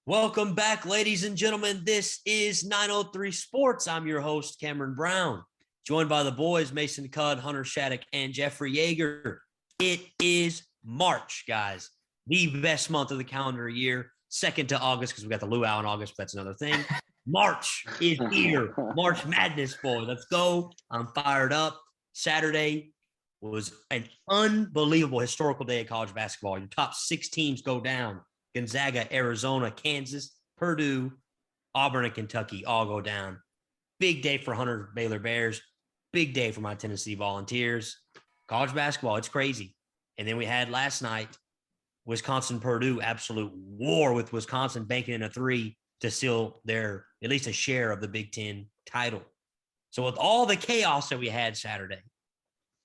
Welcome back, ladies and gentlemen. This is 903 Sports. I'm your host, Cameron Brown, joined by the boys, Mason Cudd, Hunter Shattuck, and Jeffrey Yeager. It is March, guys, the best month of the calendar year, second to August because we got the luau in August, but that's another thing. March is here. March Madness, boy. Let's go. I'm fired up. Saturday was an unbelievable historical day of college basketball. Your top six teams go down. Gonzaga, Arizona, Kansas, Purdue, Auburn, and Kentucky all go down. Big day for Hunter Baylor Bears. Big day for my Tennessee Volunteers. College basketball, it's crazy. And then we had last night, Wisconsin, Purdue, absolute war with Wisconsin banking in a three to seal their, at least a share of the Big Ten title. So with all the chaos that we had Saturday,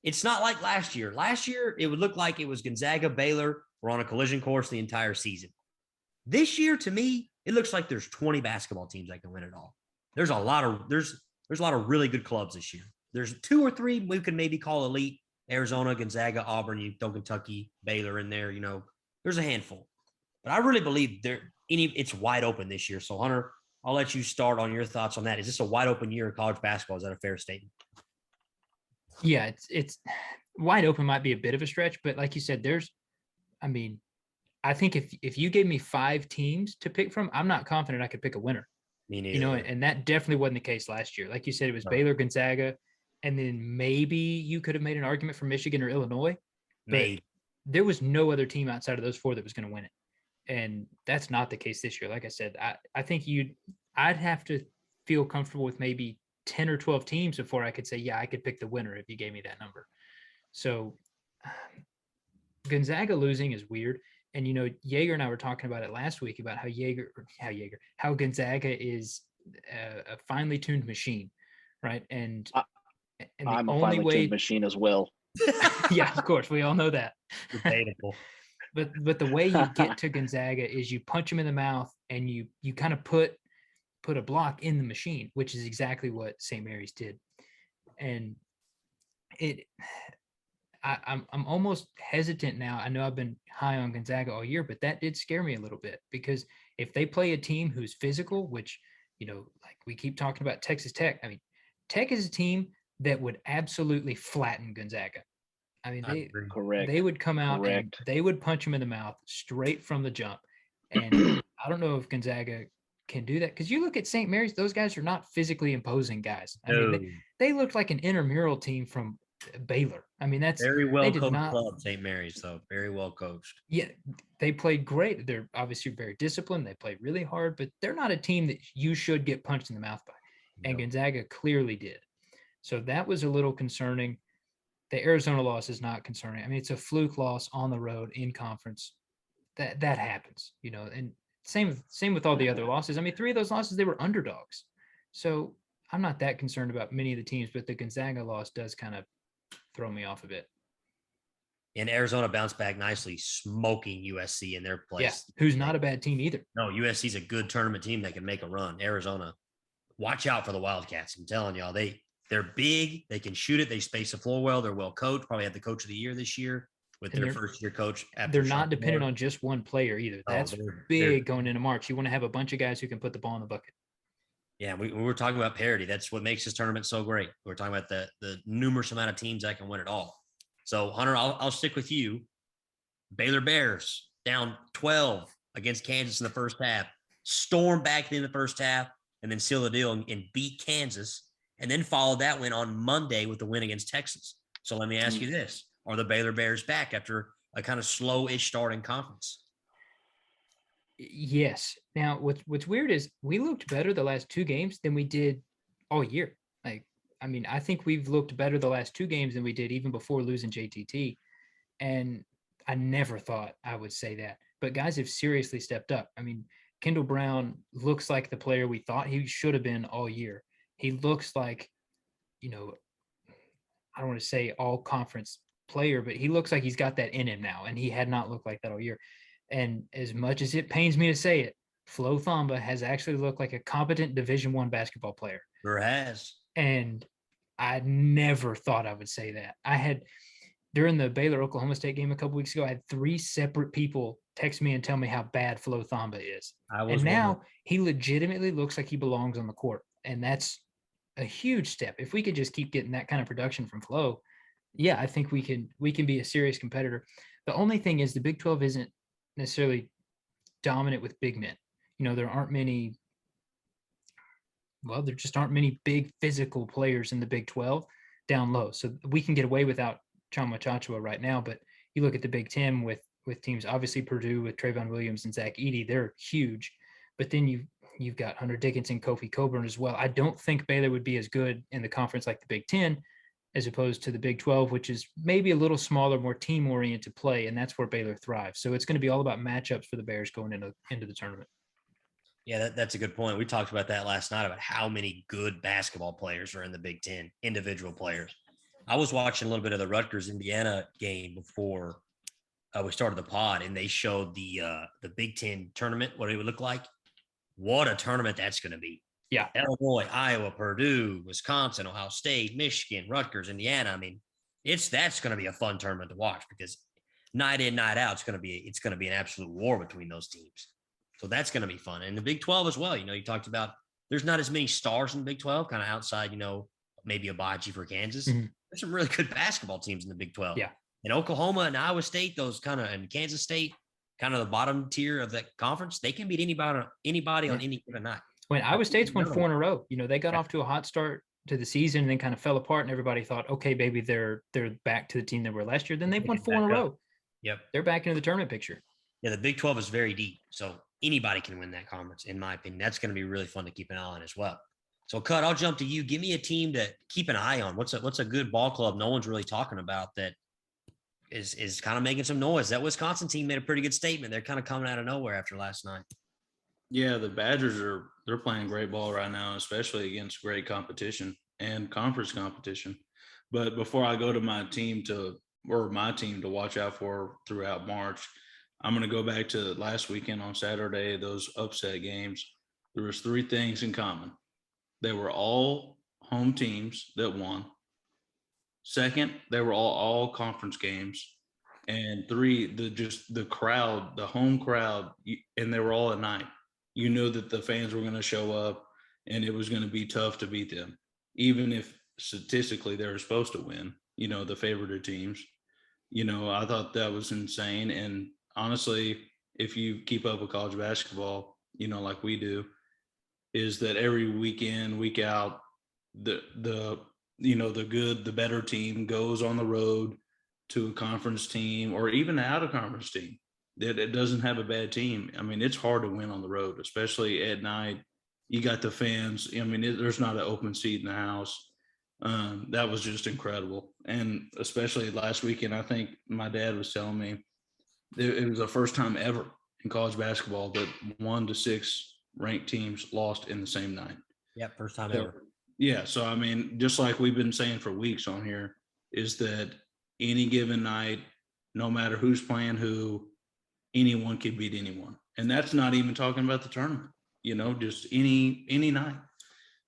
it's not like last year. Last year, it would look like it was Gonzaga, Baylor were on a collision course the entire season. This year, to me, it looks like there's 20 basketball teams that can win it all. There's a lot of really good clubs this year. There's two or three we could maybe call elite: Arizona, Gonzaga, Auburn, you throw Kentucky, Baylor in there. There's a handful. But I really believe it's wide open this year. So Hunter, I'll let you start on your thoughts on that. Is this a wide open year of college basketball? Is that a fair statement? Yeah, it's wide open might be a bit of a stretch, but like you said, I think if you gave me 5 teams to pick from, I'm not confident I could pick a winner. Me neither. And that definitely wasn't the case last year. Like you said, it was Baylor, Gonzaga, and then maybe you could have made an argument for Michigan or Illinois, but there was no other team outside of those 4 that was going to win it. And that's not the case this year. Like I said, I think I'd have to feel comfortable with maybe 10 or 12 teams before I could say, yeah, I could pick the winner if you gave me that number. So Gonzaga losing is weird. And, Yeager and I were talking about it last week about how Gonzaga is a finely tuned machine, right? And I'm a finely tuned machine as well. Yeah, of course. We all know that. Debatable. But the way you get to Gonzaga is you punch them in the mouth and you kind of put a block in the machine, which is exactly what St. Mary's did. And I'm almost hesitant now. I know I've been high on Gonzaga all year, but that did scare me a little bit because if they play a team who's physical, which, like we keep talking about Texas Tech. I mean, Tech is a team that would absolutely flatten Gonzaga. I mean, they would come out and they would punch them in the mouth straight from the jump. And I don't know if Gonzaga can do that because you look at St. Mary's; those guys are not physically imposing guys. I mean, they looked like an intramural team from Baylor. I mean, that's very well coached club, St. Mary's, though. Very well coached. Yeah, they played great. They're obviously very disciplined. They played really hard, but they're not a team that you should get punched in the mouth by. And Gonzaga clearly did. So that was a little concerning. The Arizona loss is not concerning. I mean, it's a fluke loss on the road in conference. That happens, and same with all the other losses. I mean, 3 of those losses, they were underdogs. So I'm not that concerned about many of the teams, but the Gonzaga loss does kind of throw me off a bit. And Arizona bounced back nicely, smoking USC in their place. Yeah, who's not a bad team either. No, USC's a good tournament team that can make a run. Arizona, watch out for the Wildcats. I'm telling y'all, they're big. They can shoot it. They space the floor well. They're well coached. Probably had the coach of the year this year with their first-year coach. They're not dependent on just one player either. That's big going into March. You want to have a bunch of guys who can put the ball in the bucket. Yeah, we were talking about parity. That's what makes this tournament so great. We're talking about the numerous amount of teams that can win it all. So, Hunter, I'll stick with you. Baylor Bears down 12 against Kansas in the first half, stormed back in the first half, and then seal the deal and beat Kansas, and then followed that win on Monday with the win against Texas. So let me ask you this. Are the Baylor Bears back after a kind of slow-ish start in conference? Yes. Now, what's weird is we looked better the last 2 games than we did all year. I think we've looked better the last 2 games than we did even before losing JTT. And I never thought I would say that. But guys have seriously stepped up. I mean, Kendall Brown looks like the player we thought he should have been all year. He looks like, I don't want to say all conference player, but he looks like he's got that in him now. And he had not looked like that all year. And as much as it pains me to say it, Flo Thamba has actually looked like a competent Division I basketball player. Sure has. And I never thought I would say that. During the Baylor-Oklahoma State game a couple weeks ago, I had 3 separate people text me and tell me how bad Flo Thamba is. And now he legitimately looks like he belongs on the court. And that's a huge step. If we could just keep getting that kind of production from Flo, yeah, I think we can be a serious competitor. The only thing is the Big 12 isn't necessarily dominant with big men. There aren't many. Well, there just aren't many big physical players in the Big 12 down low. So we can get away without Chama Chachua right now. But you look at the Big 10 with teams, obviously Purdue with Trayvon Williams and Zach Edey, they're huge. But then you've got Hunter Dickinson, Kofi Coburn as well. I don't think Baylor would be as good in the conference like the Big 10 as opposed to the Big 12, which is maybe a little smaller, more team-oriented play, and that's where Baylor thrives. So it's going to be all about matchups for the Bears going into the tournament. Yeah, that's a good point. We talked about that last night about how many good basketball players are in the Big Ten, individual players. I was watching a little bit of the Rutgers-Indiana game before we started the pod, and they showed the Big Ten tournament, what it would look like. What a tournament that's going to be. Yeah. Illinois, Iowa, Purdue, Wisconsin, Ohio State, Michigan, Rutgers, Indiana. I mean, that's going to be a fun tournament to watch because night in, night out, it's going to be an absolute war between those teams. So that's going to be fun. And the Big 12 as well. You talked about there's not as many stars in the Big 12, kind of outside, maybe a Abaji for Kansas. Mm-hmm. There's some really good basketball teams in the Big 12. Yeah. And Oklahoma and Iowa State, and Kansas State, kind of the bottom tier of that conference, they can beat anybody on any given night. When Iowa State's won 4 in a row, they got off to a hot start to the season and then kind of fell apart, and everybody thought, okay, baby, they're back to the team they were last year. Then they've won 4 in a row. Yep. They're back into the tournament picture. Yeah, the Big 12 is very deep. So anybody can win that conference, in my opinion. That's going to be really fun to keep an eye on as well. So, Cut, I'll jump to you. Give me a team to keep an eye on. What's a good ball club no one's really talking about that is kind of making some noise? That Wisconsin team made a pretty good statement. They're kind of coming out of nowhere after last night. Yeah, the Badgers they're playing great ball right now, especially against great competition and conference competition. But before I go to my team to watch out for throughout March, I'm going to go back to last weekend on Saturday, those upset games. There was 3 things in common. They were all home teams that won. Second, they were all conference games. And 3, the crowd, the home crowd, and they were all at night. You knew that the fans were going to show up and it was going to be tough to beat them, even if statistically they were supposed to win, the favored teams. I thought that was insane. And honestly, if you keep up with college basketball, like we do, is that every weekend, week out, the better team goes on the road to a conference team or even an out of conference team that it doesn't have a bad team. I mean, it's hard to win on the road, especially at night. You got the fans. I mean, there's not an open seat in the house. That was just incredible. And especially last weekend, I think my dad was telling me it was the first time ever in college basketball that 1 to 6 ranked teams lost in the same night. Yeah, first time ever. Yeah, so I mean, just like we've been saying for weeks on here, is that any given night, no matter who's playing who, anyone can beat anyone. And that's not even talking about the tournament, just any night.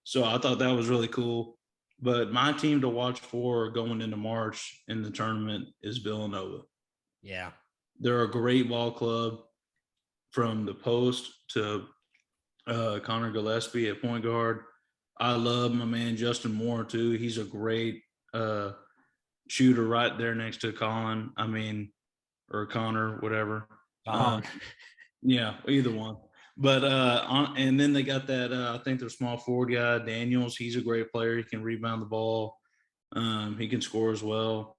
So I thought that was really cool. But my team to watch for going into March in the tournament is Villanova. Yeah. They're a great ball club from the post to Connor Gillespie at point guard. I love my man Justin Moore too. He's a great shooter right there next to Colin. Or Connor, whatever. Yeah, either one. But and then they got that I think their small forward guy Daniels. He's a great player. He can rebound the ball. He can score as well.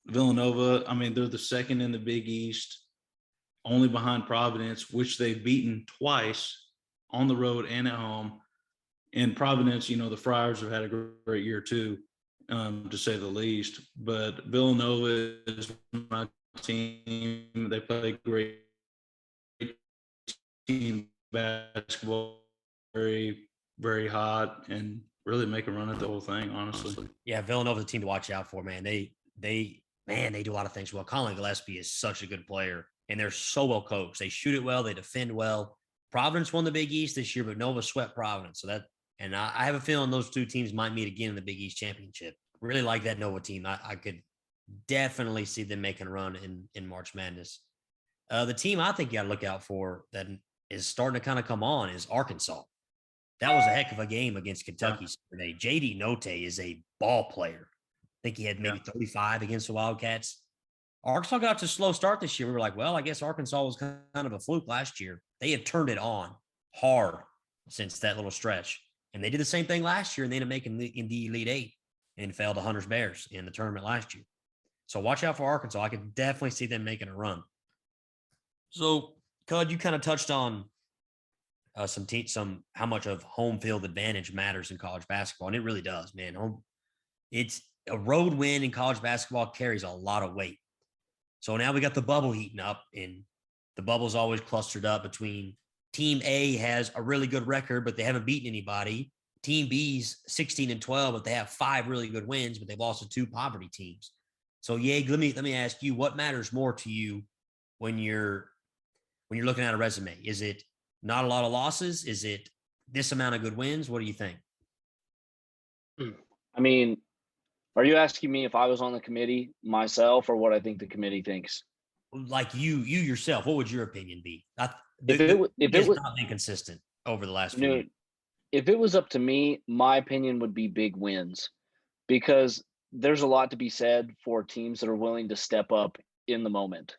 Villanova, they're the second in the Big East, only behind Providence, which they've beaten twice on the road and at home. And Providence, the Friars have had a great year too, to say the least. But Villanova is my team. They play great team basketball, very, very hot, and really make a run at the whole thing, honestly. Yeah, Villanova's a team to watch out for, man. They do a lot of things well. Colin Gillespie is such a good player, and they're so well coached. They shoot it well. They defend well. Providence won the Big East this year, but Nova swept Providence. So I have a feeling those 2 teams might meet again in the Big East championship. Really like that Nova team. I could definitely see them making a run in March Madness. The team I think you got to look out for that is starting to kind of come on is Arkansas. That was a heck of a game against Kentucky Saturday. JD Note is a ball player. I think he had maybe 35 against the Wildcats. Arkansas got to a slow start this year. We were like, well, I guess Arkansas was kind of a fluke last year. They have turned it on hard since that little stretch. And they did the same thing last year, and they ended up making in the Elite Eight and fell to Hunter's Bears in the tournament last year. So watch out for Arkansas. I could definitely see them making a run. So, Cud, you kind of touched on some how much of home field advantage matters in college basketball, and it really does, man. It's a road win in college basketball carries a lot of weight. So now we got the bubble heating up, and the bubble's always clustered up between Team A has a really good record, but they haven't beaten anybody. Team B's 16-12, but they have 5 really good wins, but they've lost to 2 poverty teams. So, Yeg, let me ask you, what matters more to you when you're looking at a resume? Is it not a lot of losses? Is it this amount of good wins? What do you think? I mean, are you asking me if I was on the committee myself, or what I think the committee thinks? Like you yourself, what would your opinion be? If it was not been consistent over the last few years. If it was up to me, my opinion would be big wins, because there's a lot to be said for teams that are willing to step up in the moment.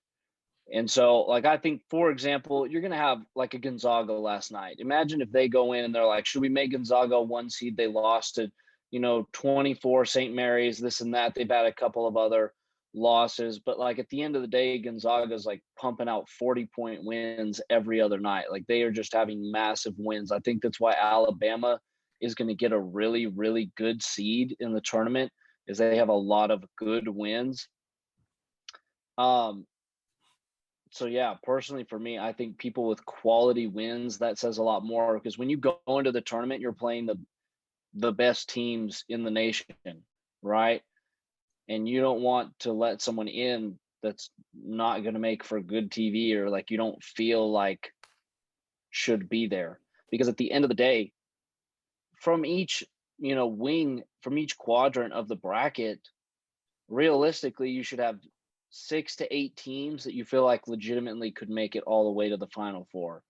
And so, like, I think, for example, you're going to have like a Gonzaga last night. Imagine if they go in and they're like, should we make Gonzaga a 1 seed? They lost to, 24 St. Mary's, this and that. They've had a couple of other losses, but like at the end of the day, Gonzaga's like pumping out 40-point wins every other night. Like, they are just having massive wins. I think that's why Alabama is going to get a really, really good seed in the tournament, is they have a lot of good wins. So yeah, personally for me, I think people with quality wins, that says a lot more, because when you go into the tournament, you're playing the best teams in the nation, right? And you don't want to let someone in that's not going to make for good TV, or like you don't feel like should be there. Because at the end of the day, from each, wing, from each quadrant of the bracket, realistically, you should have 6 to 8 teams that you feel like legitimately could make it all the way to the Final Four,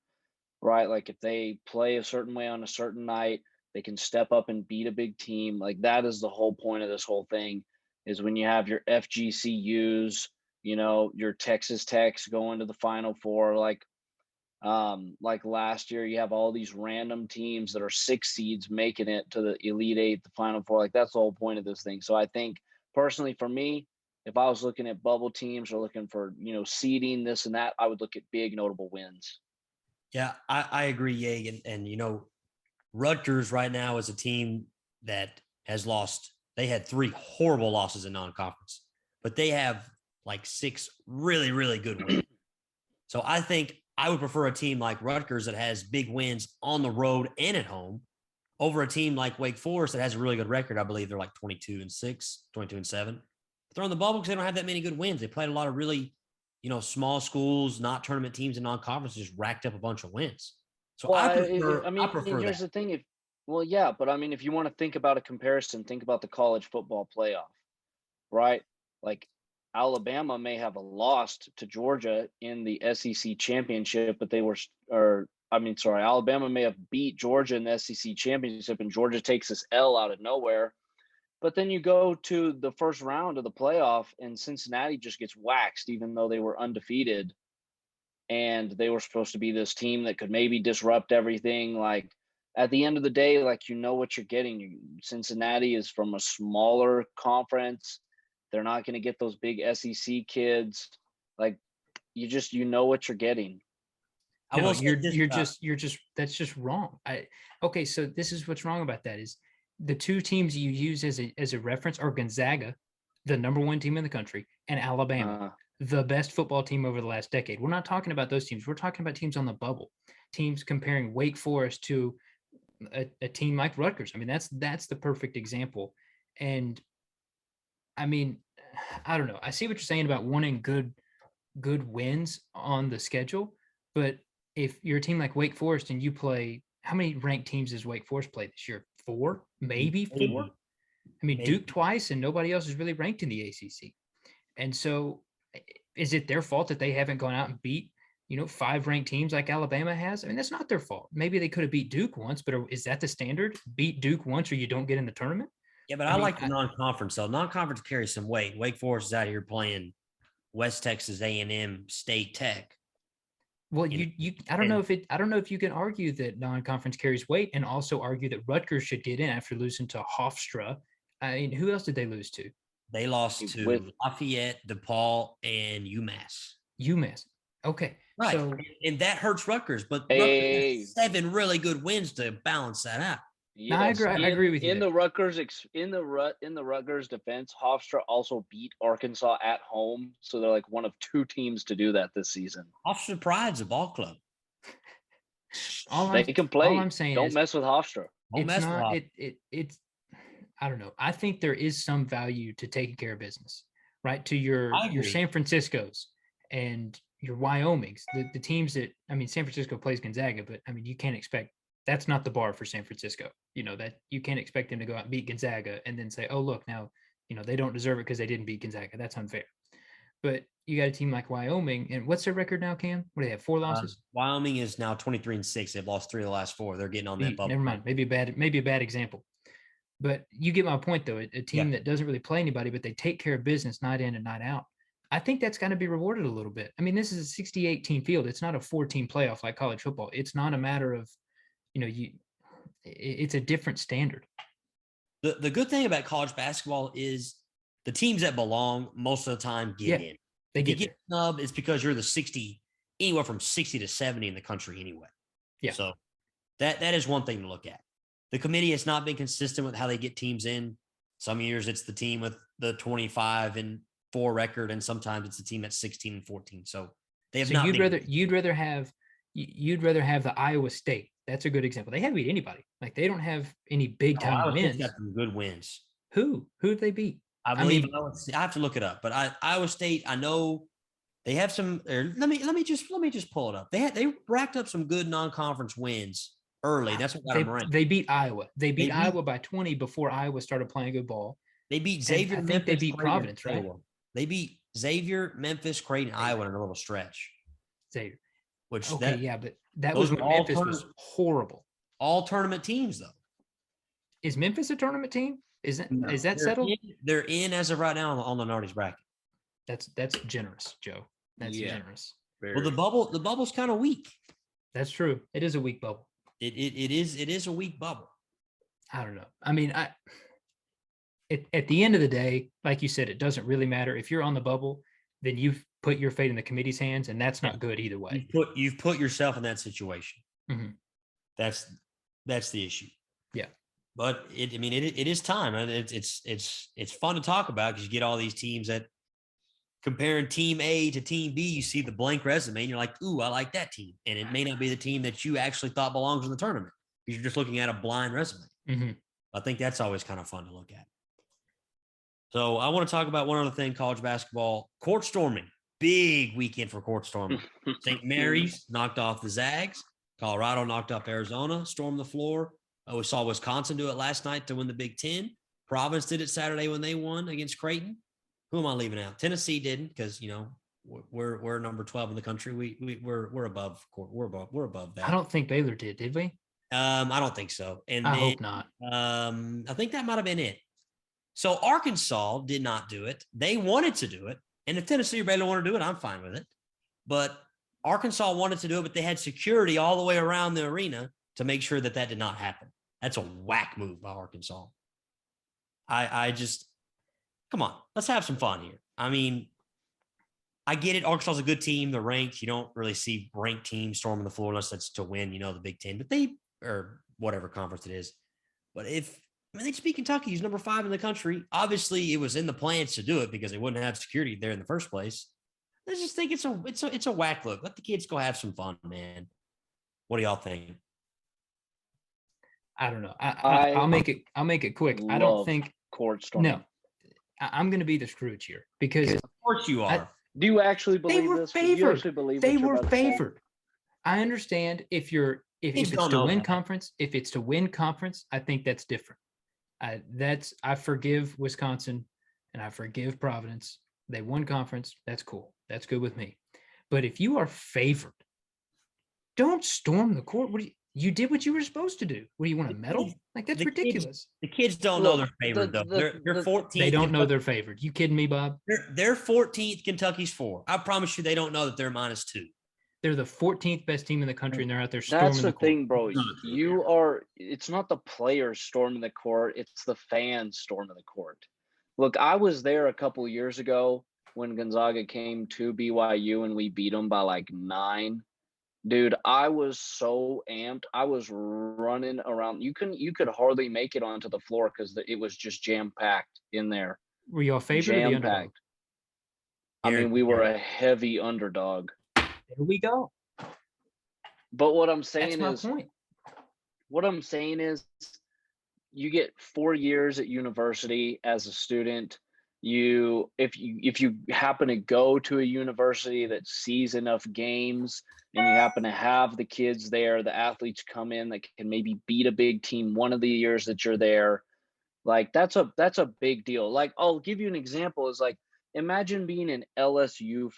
right? Like, if they play a certain way on a certain night, they can step up and beat a big team. Like, that is the whole point of this whole thing, is when you have your FGCUs, your Texas Techs going to the Final Four, like last year, you have all these random teams that are 6 seeds making it to the Elite Eight, the Final Four. Like, that's the whole point of this thing. So I think personally for me, if I was looking at bubble teams or looking for, seeding this and that, I would look at big notable wins. Yeah, I agree, Yeg. And Rutgers right now is a team that has lost. They had 3 horrible losses in non-conference, but they have like 6 really, really good wins. So I think I would prefer a team like Rutgers that has big wins on the road and at home over a team like Wake Forest that has a really good record. I believe they're like 22-6, 22-7. They're on the bubble because they don't have that many good wins. They played a lot of really, small schools, not tournament teams, and non-conferences, just racked up a bunch of wins. So well, I prefer here's that. the thing. If you want to think about a comparison, think about the college football playoff, right? Like, Alabama may have lost to Georgia in the SEC championship, but Alabama may have beat Georgia in the SEC championship, and Georgia takes this L out of nowhere. But then you go to the first round of the playoff, and Cincinnati just gets waxed, even though they were undefeated. And they were supposed to be this team that could maybe disrupt everything. Like, at the end of the day, like, what you're getting. Cincinnati is from a smaller conference. They're not going to get those big SEC kids. Like, you know what you're getting. That's just wrong. Okay, so this is what's wrong about that is the 2 teams you use as a reference are Gonzaga, the number 1 team in the country, and Alabama, the best football team over the last decade. We're not talking about those teams. We're talking about teams on the bubble, teams comparing Wake Forest to a team like Rutgers. I mean, that's the perfect example. And I mean, I don't know. I see what you're saying about wanting good wins on the schedule, but if you're a team like Wake Forest and you play, how many ranked teams does Wake Forest play this year? 4, maybe 4. I mean, Duke twice, and nobody else is really ranked in the ACC. And so is it their fault that they haven't gone out and beat, 5 ranked teams like Alabama has? I mean, that's not their fault. Maybe they could have beat Duke once, but is that the standard? Beat Duke once or you don't get in the tournament? Yeah, but I like the non-conference though. Non-conference carries some weight. Wake Forest is out here playing West Texas A&M State Tech. Well, I don't know if you can argue that non-conference carries weight and also argue that Rutgers should get in after losing to Hofstra. I mean, who else did they lose to? They lost to Lafayette, DePaul, and UMass. UMass. Okay. Right. So, and that hurts Rutgers, but Rutgers has 7 really good wins to balance that out. Yes. I agree with you. In the Rutgers defense, Hofstra also beat Arkansas at home, so they're like one of 2 teams to do that this season. Hofstra Pride's a ball club. They can play. All I'm saying don't mess with Hofstra. It's I don't know. I think there is some value to taking care of business, right? To your San Franciscos and your Wyomings, the teams that, I mean, San Francisco plays Gonzaga, but I mean, you can't expect, that's not the bar for San Francisco. That you can't expect them to go out and beat Gonzaga and then say, oh, look, now, they don't deserve it because they didn't beat Gonzaga. That's unfair. But you got a team like Wyoming, and what's their record now, Cam? What do they have? 4 losses? Wyoming is now 23-6. They've lost 3 of the last 4. They're getting on that bubble. Never mind. Maybe a bad example. But you get my point, though. A team that doesn't really play anybody, but they take care of business night in and night out. I think that's got to be rewarded a little bit. I mean, this is a 68-team field. It's not a 4-team playoff like college football. It's not a matter of, it's a different standard. The good thing about college basketball is the teams that belong most of the time get in. They get snubbed, it's because you're anywhere from 60 to 70 in the country anyway. Yeah. So that is one thing to look at. The committee has not been consistent with how they get teams in. Some years it's the team with the 25-4 record, and sometimes it's the team that's 16-14. So they have not. You'd rather have the Iowa State. That's a good example. They haven't beat anybody. Like, they don't have any big time wins. Got some good wins. Who did they beat? I believe I have to look it up, but Iowa State, I know they have some. Let me just pull it up. They racked up some good non-conference wins early. That's what got them ranked. They beat Iowa. They beat Iowa by 20 before Iowa started playing good ball. They beat Xavier. Memphis, they beat Providence, right? They beat Xavier, Memphis, Creighton, Iowa in a little stretch. Xavier. But that was when Memphis was horrible. All tournament teams, though. Is Memphis a tournament team? Is that settled? They're in as of right now on the Nardi's bracket. That's generous, Joe. That's generous. Well, the bubble's kind of weak. That's true. It is a weak bubble. It is a weak bubble. I don't know. I mean, at the end of the day, like you said, it doesn't really matter. If you're on the bubble, then you've put your fate in the committee's hands, and that's not good either way. You've put yourself in that situation. Mm-hmm. That's the issue. Yeah. But it is time. And it's fun to talk about because you get all these teams that comparing team A to team B, you see the blank resume and you're like, ooh, I like that team. And it may not be the team that you actually thought belongs in the tournament because you're just looking at a blind resume. Mm-hmm. I think that's always kind of fun to look at. So I want to talk about one other thing, college basketball, court storming. Big weekend for court storming. St. Mary's knocked off the Zags. Colorado knocked off Arizona, stormed the floor. We saw Wisconsin do it last night to win the Big Ten. Providence did it Saturday when they won against Creighton. Who am I leaving out? Tennessee didn't because we're number 12 in the country. We're above court. We're above that. I don't think Baylor did we? I don't think so. And I hope not. I think that might have been it. So Arkansas did not do it. They wanted to do it. And if Tennessee or Baylor want to do it, I'm fine with it. But Arkansas wanted to do it, but they had security all the way around the arena to make sure that did not happen. That's a whack move by Arkansas. I just, come on, let's have some fun here. I mean, I get it. Arkansas is a good team. They're ranked. You don't really see ranked teams storming the floor unless that's to win, the Big Ten, but or whatever conference it is. But they just beat Kentucky. He's number 5 in the country. Obviously, it was in the plans to do it because they wouldn't have security there in the first place. I just think it's a whack look. Let the kids go have some fun, man. What do y'all think? I don't know. I'll make it quick. I don't think court storming. No, I'm going to be the Scrooge here because of course you are. Do you actually believe they were this? Favored. Do you actually believe they were favored. I understand if it's to win conference. If it's to win conference, I think that's different. I forgive Wisconsin and I forgive Providence. They won conference. That's cool. That's good with me. But if you are favored, don't storm the court. You did what you were supposed to do. What do you want a medal? Like, that's ridiculous. The kids don't know they're favored though. They're 14th. They don't know they're favored. You kidding me, Bob? They're 14th. Kentucky's 4. I promise you, they don't know that they're -2. They're the 14th best team in the country, and they're out there storming That's the court. thing, bro. It's not the players storming the court. It's the fans storming the court. Look, I was there a couple of years ago when Gonzaga came to BYU and we beat them by like 9. Dude, I was so amped. I was running around. You could hardly make it onto the floor because it was just jam-packed in there. Were y'all favored or the underdog? I mean, we were a heavy underdog. There we go. But what I'm saying is you get 4 years at university as a student. If you happen to go to a university that sees enough games and you happen to have the kids there, the athletes come in that can maybe beat a big team one of the years that you're there, like that's a big deal. Like, I'll give you an example. Is like, imagine being an LSU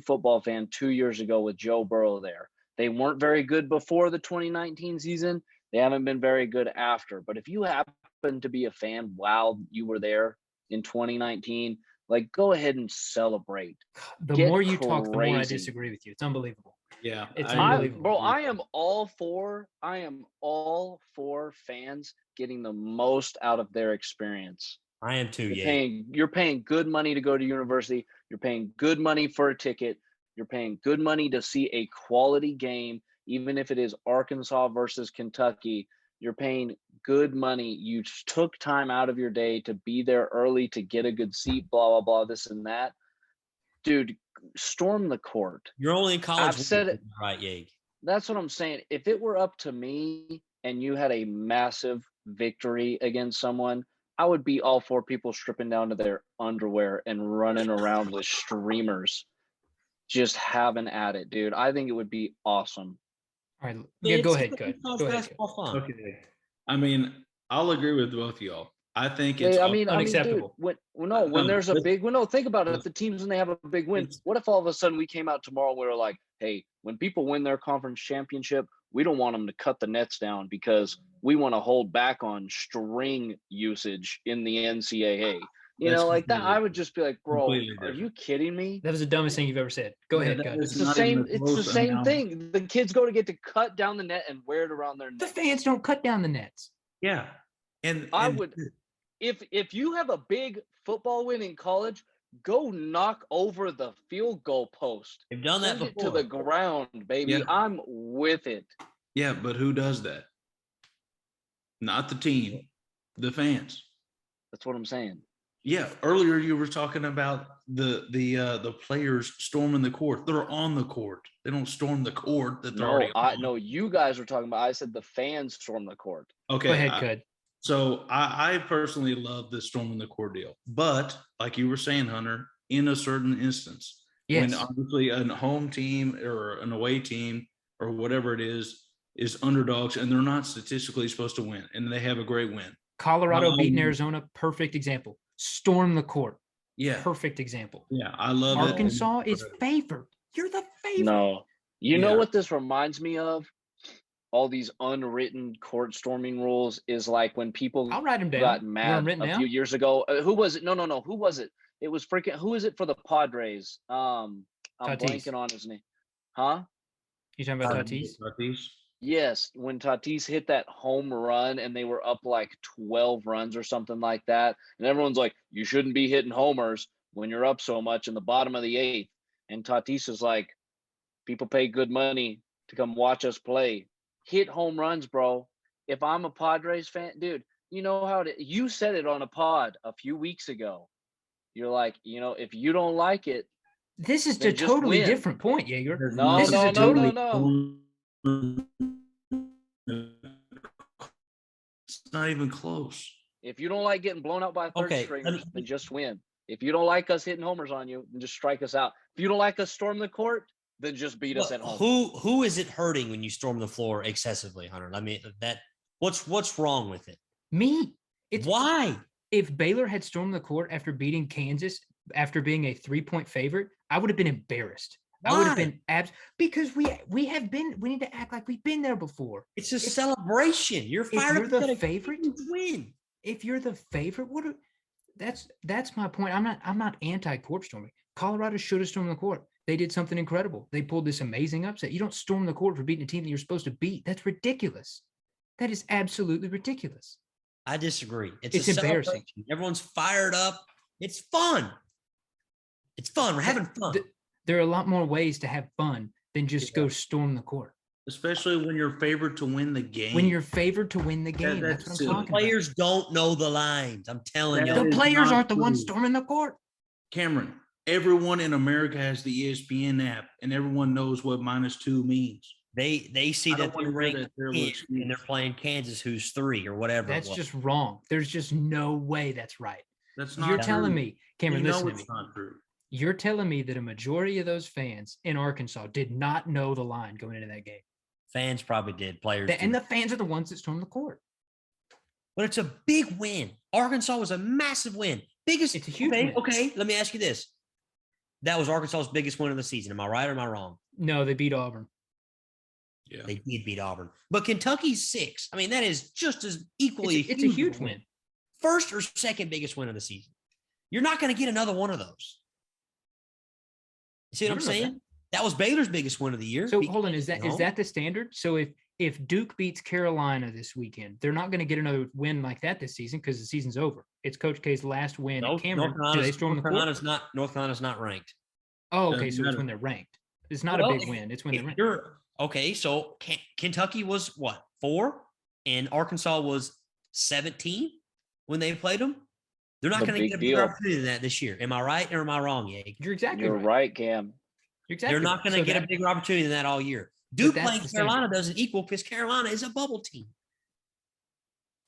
football fan 2 years ago with Joe Burrow there. They weren't very good before the 2019 season. They haven't been very good after. But if you happen to be a fan while you were there in 2019, like, go ahead and celebrate. The more you talk, the more I disagree with you. It's unbelievable. Yeah, it's unbelievable. Bro, I am all for fans getting the most out of their experience. I am too. You're paying good money to go to university. You're paying good money for a ticket. You're paying good money to see a quality game, even if it is Arkansas versus Kentucky. You're paying good money. You took time out of your day to be there early to get a good seat, blah, blah, blah, this and that. Dude, storm the court. You're only in college. I've said it. Right, Yeg. That's what I'm saying. If it were up to me and you had a massive victory against someone, I would be all for people stripping down to their underwear and running around with streamers, just having at it, dude. I think it would be awesome. All right, yeah, go ahead, good. Go ahead. Okay. I mean, I'll agree with both of y'all. I think it's unacceptable. Dude, when there's a big win, think about it. If the teams and they have a big win, what if all of a sudden we came out tomorrow and we were like, hey, when people win their conference championship, we don't want them to cut the nets down because we want to hold back on string usage in the NCAA. You know, like that, I would just be like, bro, are you kidding me? That was the dumbest thing you've ever said. Go ahead, guys. It's the same thing. The kids get to cut down the net and wear it around their neck. The fans don't cut down the nets. Yeah. And I would, if you have a big football win in college, go knock over the field goal post. They've done that before. before. To the ground, baby. Yeah. I'm with it. Yeah, but who does that? Not the team, the fans. That's what I'm saying. Yeah, earlier you were talking about the players storming the court. They're on the court. They don't storm the court that they're already on. No, you guys were talking about. I said the fans storm the court. Okay, go ahead, Cud. So I personally love the storming the court deal, but like you were saying, Hunter, in a certain instance, when obviously a home team or an away team or whatever it is underdogs and they're not statistically supposed to win, and they have a great win. Colorado beating Arizona, perfect example. Storm the court. Yeah. Perfect example. Yeah, I love Arkansas is favored. You're the favorite. No. You know what this reminds me of? All these unwritten court storming rules is like when people I'll write them down. Got mad a few years ago. Who was it? No. Who was it? It was freaking. Who is it for the Padres? I'm blanking on his name. Huh? You talking about Tatis? Yes, when Tatis hit that home run and they were up like 12 runs or something like that. And everyone's like, you shouldn't be hitting homers when you're up so much in the bottom of the 8th. And Tatis is like, people pay good money to come watch us play. Hit home runs, bro. If I'm a Padres fan, dude, you know how you said it on a pod a few weeks ago. You're like, if you don't like it. This is a totally different point, Jaeger. No. It's not even close. If you don't like getting blown out by third stringers, then just win. If you don't like us hitting homers on you, then just strike us out. If you don't like us storm the court, then just beat us at home. Who is it hurting when you storm the floor excessively, Hunter? I mean, what's wrong with it? Me. Why? If Baylor had stormed the court after beating Kansas, after being a 3-point favorite, I would have been embarrassed. I would have Why? been because we need to act like we've been there before. It's a celebration. You're fired you're up. the You got a favorite- huge win. If you're the favorite, that's my point. I'm not anti-court storming. Colorado should have stormed the court. They did something incredible. They pulled this amazing upset. You don't storm the court for beating a team that you're supposed to beat. That's ridiculous. That is absolutely ridiculous. I disagree. It's embarrassing. Celebration. Everyone's fired up. It's fun. It's fun. We're having fun. There are a lot more ways to have fun than just go storm the court. Especially when you're favored to win the game. When you're favored to win the game, that's that's what I'm silly. talking about. Players don't know the lines. I'm telling That you. The is players not aren't the ones true. storming the court. Cameron, everyone in America has the ESPN app, and everyone knows what -2 means. They see I don't that they're wanna hear ranked that terrible 10 excuse. and they're playing Kansas, who's 3 or whatever. That's it was. just wrong. There's just no way that's right. That's not You're true. telling me, Cameron, You know listen to me. it's not true. You're telling me that a majority of those fans in Arkansas did not know the line going into that game. Fans probably did. Players And did. the fans are the ones that stormed the court. But it's a big win. Arkansas was a massive win. Biggest. It's a huge okay, win. okay. Let me ask you this. That was Arkansas's biggest win of the season. Am I right or am I wrong? No, they beat Auburn. Yeah. They did beat Auburn. But Kentucky's 6. I mean, that is just as equally It's a huge win. First or second biggest win of the season. You're not going to get another one of those. You see what I I'm don't know saying? That was Baylor's biggest win of the year. So Beat hold on, is Kansas at home. that the standard? So if Duke beats Carolina this weekend, they're not going to get another win like that this season because the season's over. It's Coach K's last win at Cameron. Do they storm the court? North Carolina's not ranked. Oh, okay. Doesn't So it's matter. when they're ranked. It's not Well, a big win. It's when they're ranked. Okay, so Kentucky was what, 4? And Arkansas was 17 when they played them? They're not It's a going to big get a bigger deal. opportunity than that this year. Am I right or am I wrong, Yag? You're exactly You're right. right, Cam. You're exactly They're not right. going to So get a that- bigger opportunity than that all year. Duke that's playing the standard. Carolina doesn't equal because Carolina is a bubble team.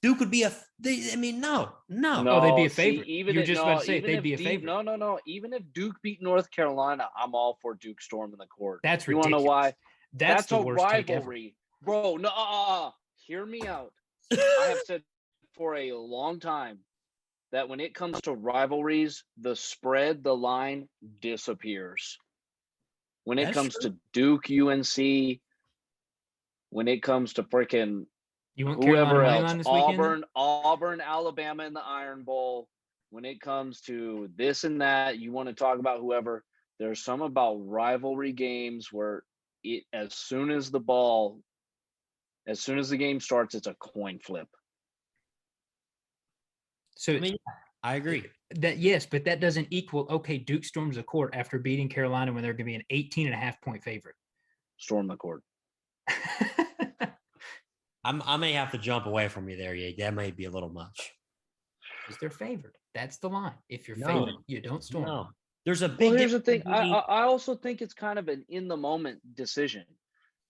Duke would be no. Oh, they'd be a see, favorite. even You're if- just no, about to say even they'd if be a Duke- favorite. No. Even if Duke beat North Carolina, I'm all for Duke storming the court. That's You want to know ridiculous. why? That's the a worst take ever. rivalry, bro. No, hear me out. I have said for a long time that when it comes to rivalries, the spread, the line disappears. When it That's comes true. to Duke, UNC, when it comes to freaking You want Carolina whoever money else, line this weekend? Auburn, Alabama in the Iron Bowl, when it comes to this and that, you want to talk about whoever. There's some about rivalry games where as soon as the game starts, it's a coin flip. So I mean, I agree. yes, but that doesn't equal okay. Duke storms the court after beating Carolina when they're going to be an 18.5-point favorite. Storm the court. I may have to jump away from you there, Yag. That may be a little much. Because they're favored. That's the line. If you're No. favored, you don't storm. No. There's a big Well, here's the difference thing. I between- also think it's kind of an in the moment decision.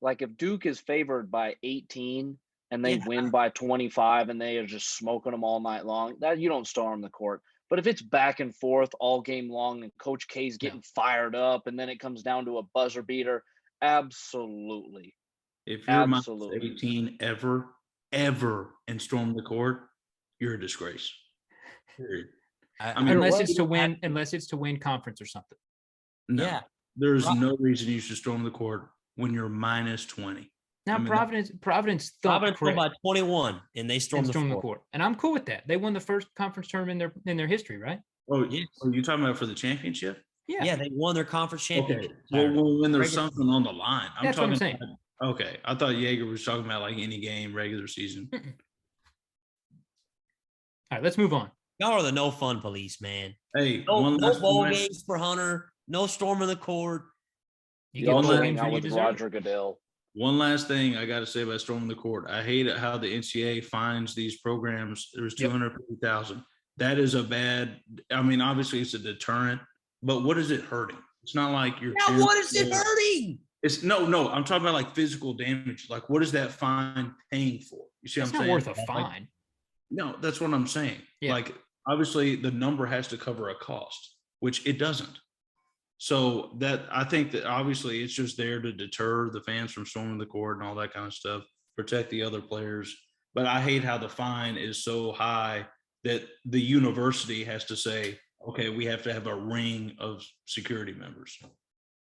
Like if Duke is favored by 18 and they Yeah. win by 25 and they are just smoking them all night long, that you don't storm the court. But if it's back and forth all game long and Coach K's getting fired up and then it comes down to a buzzer beater, absolutely. If you're Absolutely. -18 ever and storm the court, you're a disgrace. Period. I mean, Unless what? it's to win conference or something. No, Yeah. there's Pro- no reason you should storm the court when you're -20. Now I mean, Providence thumped Providence won Craig by 21 and they and stormed stormed the the court. court, and I'm cool with that. They won the first conference tournament in their history, right? Oh, Yes. are you talking about for the championship? Yeah, they won their conference championship. Okay. Well, when there's Regular- something on the line, I'm That's what I'm talking. saying. About, okay, I thought Jaeger was talking about like any game, regular season. All right, let's move on. Y'all are the no fun police, man. Hey, No bowl point. games for Hunter. No storming the court. You Y'all get one bowl last- games hang when out you with deserve. Roger Goodell. One last thing I got to say about storming the court. I hate it how the NCAA finds these programs. There's Yep. 250,000. That is a bad. I mean, obviously it's a deterrent, but what is it hurting? It's not like you're. Now, what is it hurting? It's no. I'm talking about like physical damage. Like, what is that fine paying for? You see It's what not I'm worth saying? a fine. No, that's what I'm saying. Yeah. Like, obviously, the number has to cover a cost, which it doesn't. So that I think that obviously it's just there to deter the fans from storming the court and all that kind of stuff, protect the other players. But I hate how the fine is so high that the university has to say, okay, we have to have a ring of security members.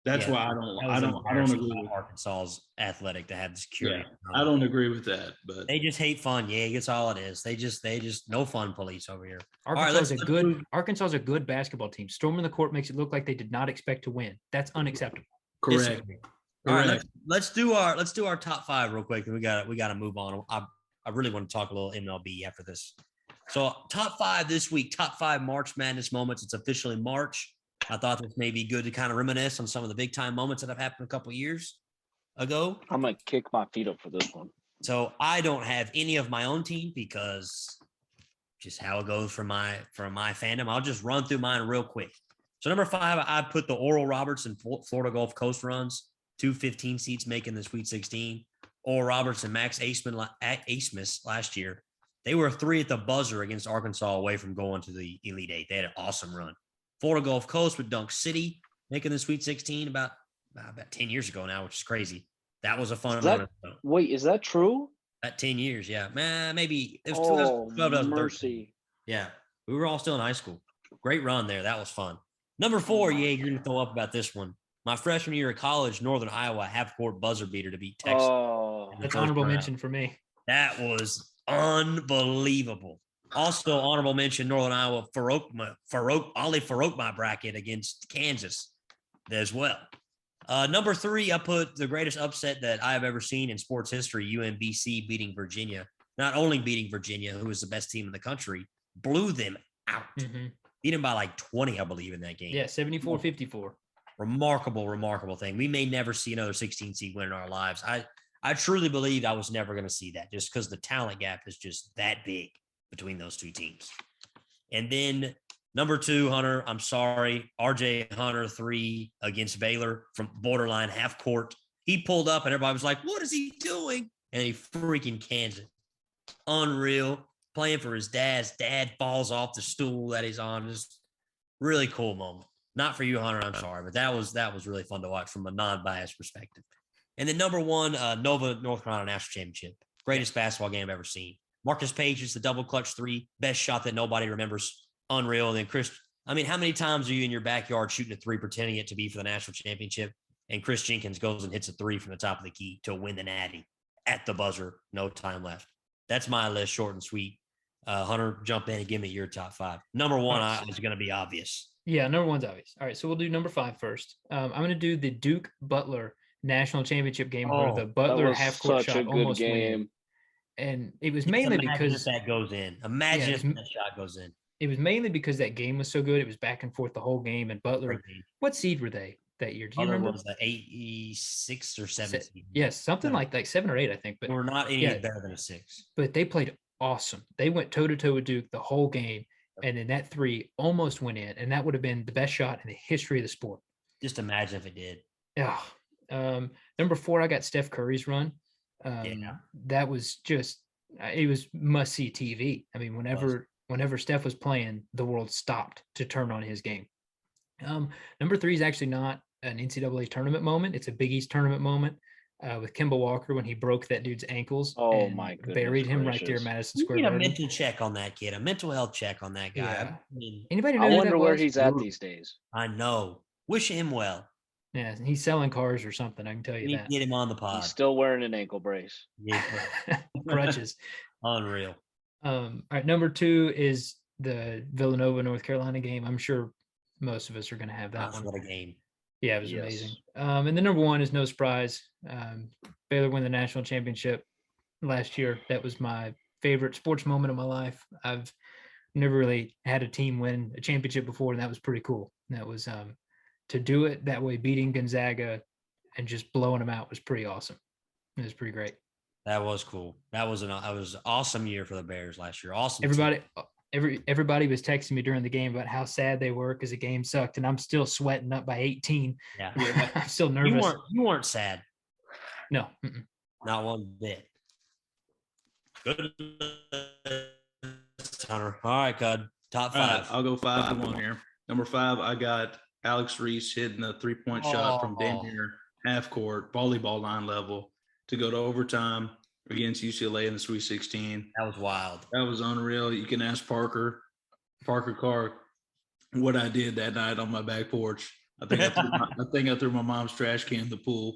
That's Yeah, why I don't agree with Arkansas's athletic to have the security. I don't agree with that, but They just hate fun. Yeah, that's all it is. They just no fun police over here. Arkansas is a good basketball team. Storming the court makes it look like they did not expect to win. That's unacceptable. correct. Disagree. All right, let's do our top 5 real quick, and we got to move on. I really want to talk a little MLB after this. So top 5 this week, top 5 March Madness moments. It's officially March. I thought this may be good to kind of reminisce on some of the big time moments that have happened a couple years ago. I'm gonna kick my feet up for this one. So I don't have any of my own team because just how it goes for my fandom. I'll just run through mine real quick. So number 5, I put the Oral Roberts and Florida Gulf Coast runs, 2 15 seats making the Sweet 16. Oral Roberts and Max Asmus last year. They were 3 at the buzzer against Arkansas away from going to the Elite 8. They had an awesome run. Florida Gulf Coast with Dunk City making the Sweet 16 about 10 years ago now, which is crazy. That was a fun run. Wait, is that true? At 10 years, yeah. Man, maybe it was 2012, 2013. Mercy. Yeah, we were all still in high school. Great run there. That was fun. Number 4, you're going to throw up about this one. My freshman year of college, Northern Iowa half-court buzzer beater to beat Texas. Oh, that's honorable mention for me. That was unbelievable. Also, honorable mention, Northern Iowa Farouk my bracket against Kansas as well. Number 3, I put the greatest upset that I have ever seen in sports history, UMBC beating Virginia. Not only beating Virginia, who was the best team in the country, blew them out. Mm-hmm. Beat them by like 20, I believe, in that game. Yeah, 74-54. Remarkable thing. We may never see another 16 seed win in our lives. I truly believed I was never going to see that just because the talent gap is just that big between those two teams. And then number 2, Hunter, I'm sorry, RJ Hunter 3 against Baylor from borderline half court. He pulled up and everybody was like, what is he doing? And he freaking cans it. Unreal. Playing for his dad. His dad falls off the stool that he's on. Just really cool moment. Not for you, Hunter, I'm sorry, but that was really fun to watch from a non-biased perspective. And then number 1, Nova North Carolina National Championship. Greatest basketball game I've ever seen. Marcus Page is the double clutch 3, best shot that nobody remembers. Unreal. And then Chris, I mean, how many times are you in your backyard shooting a 3, pretending it to be for the national championship? And Chris Jenkins goes and hits a 3 from the top of the key to win the natty at the buzzer. No time left. That's my list, short and sweet. Hunter, jump in and give me your top 5. Number 1 is going to be obvious. Yeah, number 1's obvious. All right, so we'll do number 5 first. I'm going to do the Duke Butler national championship game where the Butler half court shot almost win. And it was mainly because that goes in. Imagine if that shot goes in. It was mainly because that game was so good. It was back and forth the whole game. And Butler, what seed were they that year? Do you remember? Was the 86 or 7 seed? Yes, something like 7 or 8, I think. But we're not any better than a 6. But they played awesome. They went toe to toe with Duke the whole game. And then that 3 almost went in. And that would have been the best shot in the history of the sport. Just imagine if it did. Yeah. Number 4, I got Steph Curry's run. That was just, it was must see TV. I mean, whenever Steph was playing, the world stopped to turn on his game. Number 3 is actually not an NCAA tournament moment. It's a Big East tournament moment with Kemba Walker when he broke that dude's ankles. Oh my goodness! Buried him right there in Madison Square Garden. A mental check on that kid, a mental health check on that guy. Yeah. I mean, anybody know? I wonder where he's at these days. I know. Wish him well. Yeah, he's selling cars or something. I can tell you that. Get him on the pod. He's still wearing an ankle brace. Crutches. Unreal. All right, number 2 is the Villanova North Carolina game. I'm sure most of us are going to have that one. What a game! Yeah, it was amazing. And the number 1 is no surprise. Baylor won the national championship last year. That was my favorite sports moment of my life. I've never really had a team win a championship before, and that was pretty cool. And that was to do it that way, beating Gonzaga and just blowing them out was pretty awesome. It was pretty great. That was cool. That was an awesome year for the Bears last year. Awesome. Everybody was texting me during the game about how sad they were because the game sucked, and I'm still sweating up by 18. Yeah, I'm still nervous. You weren't sad. No, not one bit. Good, Hunter. All right, Cud. Top 5. Right, I'll go 5-1 here. Number 5, I got Alex Reese hitting a 3-point shot from damn near half court, volleyball line level, to go to overtime against UCLA in the Sweet 16. That was wild. That was unreal. You can ask Parker Carr what I did that night on my back porch. I think I threw my mom's trash can in the pool.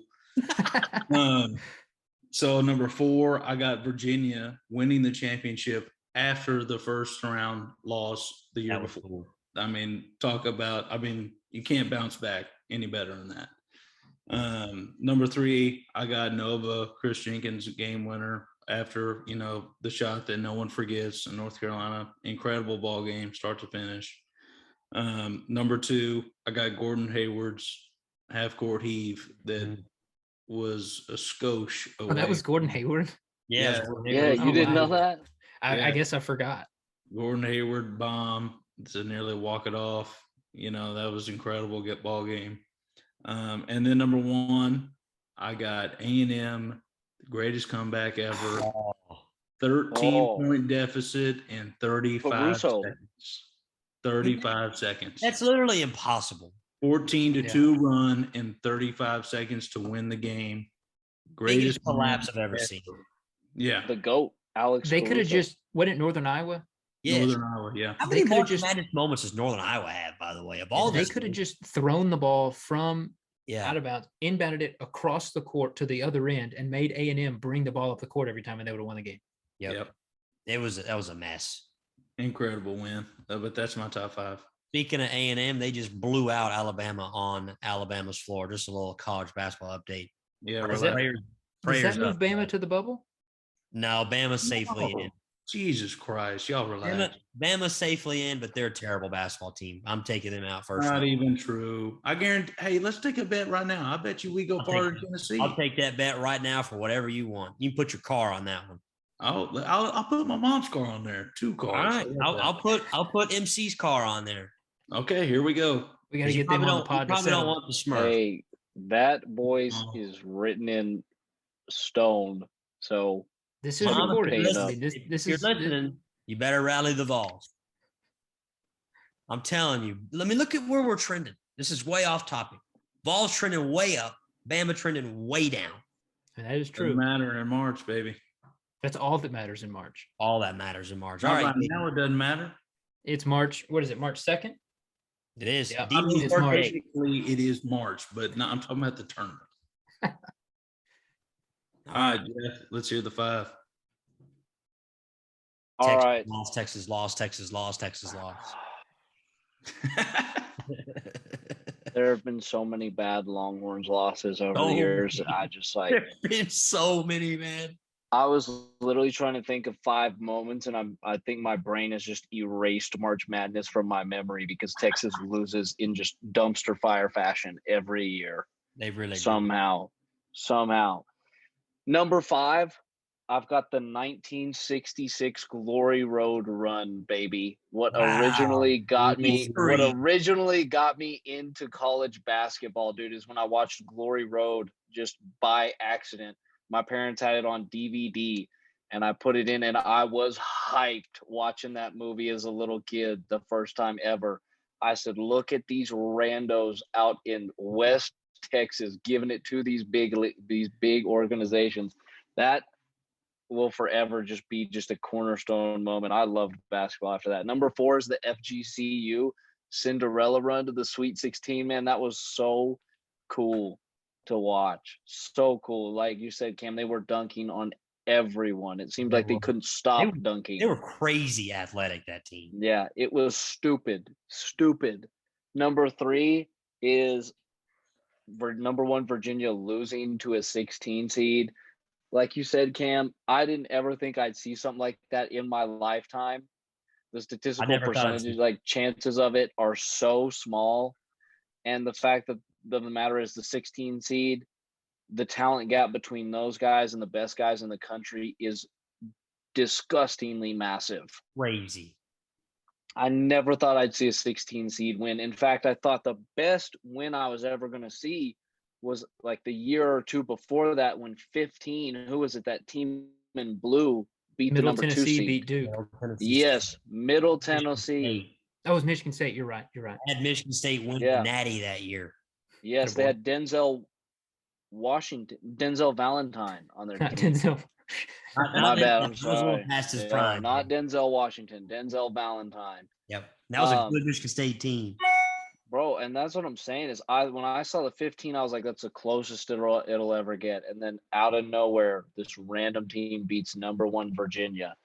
So number 4, I got Virginia winning the championship after the first round loss the year before. Cool. I mean, you can't bounce back any better than that. Number 3, I got Nova, Chris Jenkins, game winner after, the shot that no one forgets in North Carolina. Incredible ball game, start to finish. Number 2, I got Gordon Hayward's half-court heave that was a skosh away. Oh, that was Gordon Hayward? Yeah. You didn't know that? I guess I forgot. Gordon Hayward bomb to nearly walk it off. That was incredible ball game. And then number 1, I got A&M, the greatest comeback ever. 13-point deficit in 35 seconds. 35 seconds. That's literally impossible. 14-2 run in 35 seconds to win the game. Greatest collapse I've ever seen. Yeah. The GOAT, Alex. They could have just, what at Northern Iowa? Yeah. Northern Iowa, yeah. How many March Madness moments does Northern Iowa have, by the way? Of all they could have just thrown the ball from Yeah. out of bounds, inbounded it across the court to the other end, and made A&M bring the ball up the court every time, and they would have won the game. Yep. That was a mess. Incredible win. But that's my top five. Speaking of A&M, they just blew out Alabama on Alabama's floor. Just a little college basketball update. Yeah. Does that Prayers move up. Bama to the bubble? No, Bama's safely in. Jesus Christ, y'all relax. Bama's safely in, but they're a terrible basketball team. I'm taking them out first. Not even true. I guarantee. Hey, let's take a bet right now. I bet you we go farther than Tennessee. I'll take that bet right now for whatever you want. You can put your car on that one. I'll put my mom's car on there. 2 cars. All right. I'll put MC's car on there. Okay, here we go. We got to get them on the pod. You probably don't want the Smurf. Hey, that voice is written in stone. So this is recorded. If you're listening, you better rally the Vols. I'm telling you. Let me look at where we're trending. This is way off topic. Vols trending way up. Bama trending way down. And that is true. Doesn't matter in March, baby. That's all that matters in March. All that matters in March. All right. Now it doesn't matter. It's March. What is it? March 2nd? It is. Yeah, it's technically, it is March, but no, I'm talking about the tournament. All right, Jeff, let's hear the 5. All right. Texas lost. There have been so many bad Longhorns losses over the years. I just There's been so many, man. I was literally trying to think of 5 moments, and I think my brain has just erased March Madness from my memory because Texas loses in just dumpster fire fashion every year. They really somehow. Number 5, I've got the 1966 Glory Road run, baby. What originally got me into college basketball, dude, is when I watched Glory Road just by accident. My parents had it on DVD, and I put it in, and I was hyped watching that movie as a little kid the first time ever. I said, look at these randos out in West Texas giving it to these big organizations. That will forever just be just a cornerstone moment. I loved basketball after that. Number 4 is the FGCU Cinderella run to the Sweet 16, man. That was so cool to watch. So cool. Like you said, Cam, they were dunking on everyone. It seemed like they couldn't stop dunking. They were crazy athletic, that team. Yeah, it was stupid. Number 3 is number 1 Virginia losing to a 16 seed. Like you said, Cam, I didn't ever think I'd see something like that in my lifetime. The statistical percentages, like chances of it, are so small. And the fact of the matter is the 16 seed, the talent gap between those guys and the best guys in the country is disgustingly massive. Crazy. I never thought I'd see a 16 seed win. In fact, I thought the best win I was ever going to see was like the year or 2 before that when 15, who was it, that team in blue beat Middle the number Tennessee 2 seed. beat Duke. Yes, Middle Tennessee. That was Michigan State. You're right. I had Michigan State win the Natty that year. Yes, they had Denzel Valentine on their team. Denzel. My bad. I'm That was a little sorry. past his Yeah, prime. not Denzel Washington. Denzel Valentine. Yep. That was a Um, good Michigan State team. Bro, and that's what I'm saying is when I saw the 15, I was like, that's the closest it'll ever get. And then out of nowhere, this random team beats number 1 Virginia.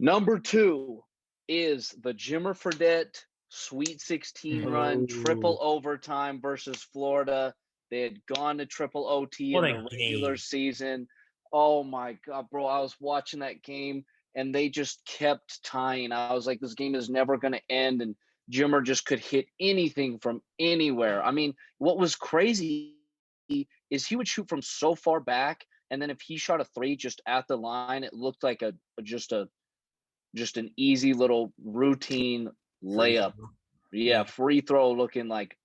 Number 2 is the Jimmer Fredette Sweet 16 run, triple overtime versus Florida. They had gone to triple OT What in a the regular game. season. Oh my God, bro. I was watching that game and they just kept tying. I was like, this game is never going to end. And Jimmer just could hit anything from anywhere. I mean, what was crazy is he would shoot from so far back. And then if he shot a 3 just at the line, it looked like just an easy little routine layup. Yeah, free throw looking like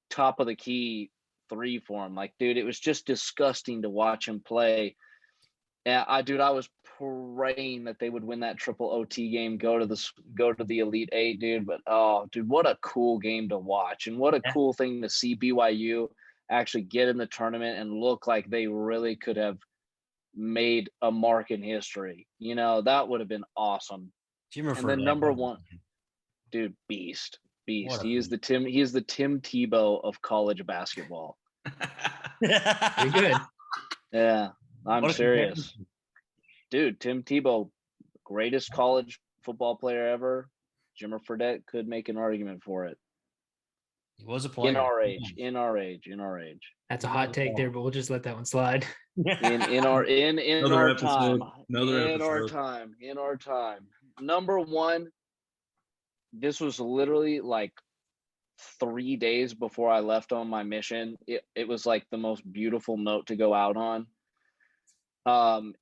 top of the key 3 for him. Like, dude, it was just disgusting to watch him play. And I was praying that they would win that triple OT game, go to the Elite 8, dude. But oh, dude, what a cool game to watch, and what a cool thing to see BYU actually get in the tournament and look like they really could have made a mark in history. You know, that would have been awesome. And then number 1, dude, beast. He is the Tim Tebow of college basketball. Pretty good. Yeah, I'm serious. Dude, Tim Tebow, greatest college football player ever. Jimmer Fredette could make an argument for it. He was a player. In our age. That's a hot take there, but we'll just let that one slide. In our time. Number 1, this was literally like 3 days before I left on my mission. It was like the most beautiful note to go out on.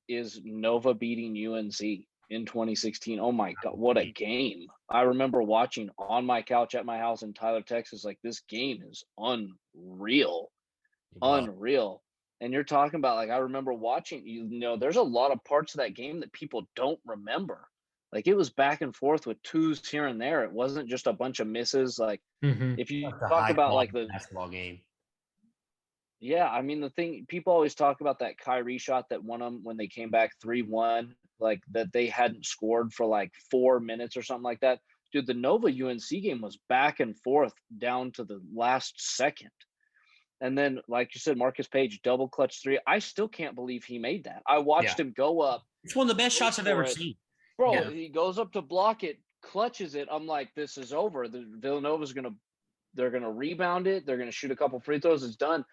Is Nova beating UNC in 2016. Oh my God, what a game. I remember watching on my couch at my house in Tyler, Texas, like this game is unreal. Unreal. And you're talking about, like, I remember watching, there's a lot of parts of that game that people don't remember. Like, it was back and forth with twos here and there. It wasn't just a bunch of misses. Like, if you talk about like the basketball game. Yeah, I mean, the thing people always talk about, that Kyrie shot that won them when they came back 3-1, like that they hadn't scored for like 4 minutes or something like that. Dude, the Nova UNC game was back and forth down to the last second. And then, like you said, Marcus Page double clutch 3. I still can't believe he made that. I watched him go up. It's one of the best shots I've ever seen. Bro, he goes up to block it, clutches it. I'm like, this is over. Villanova's they're gonna rebound it. They're gonna shoot a couple free throws. It's done.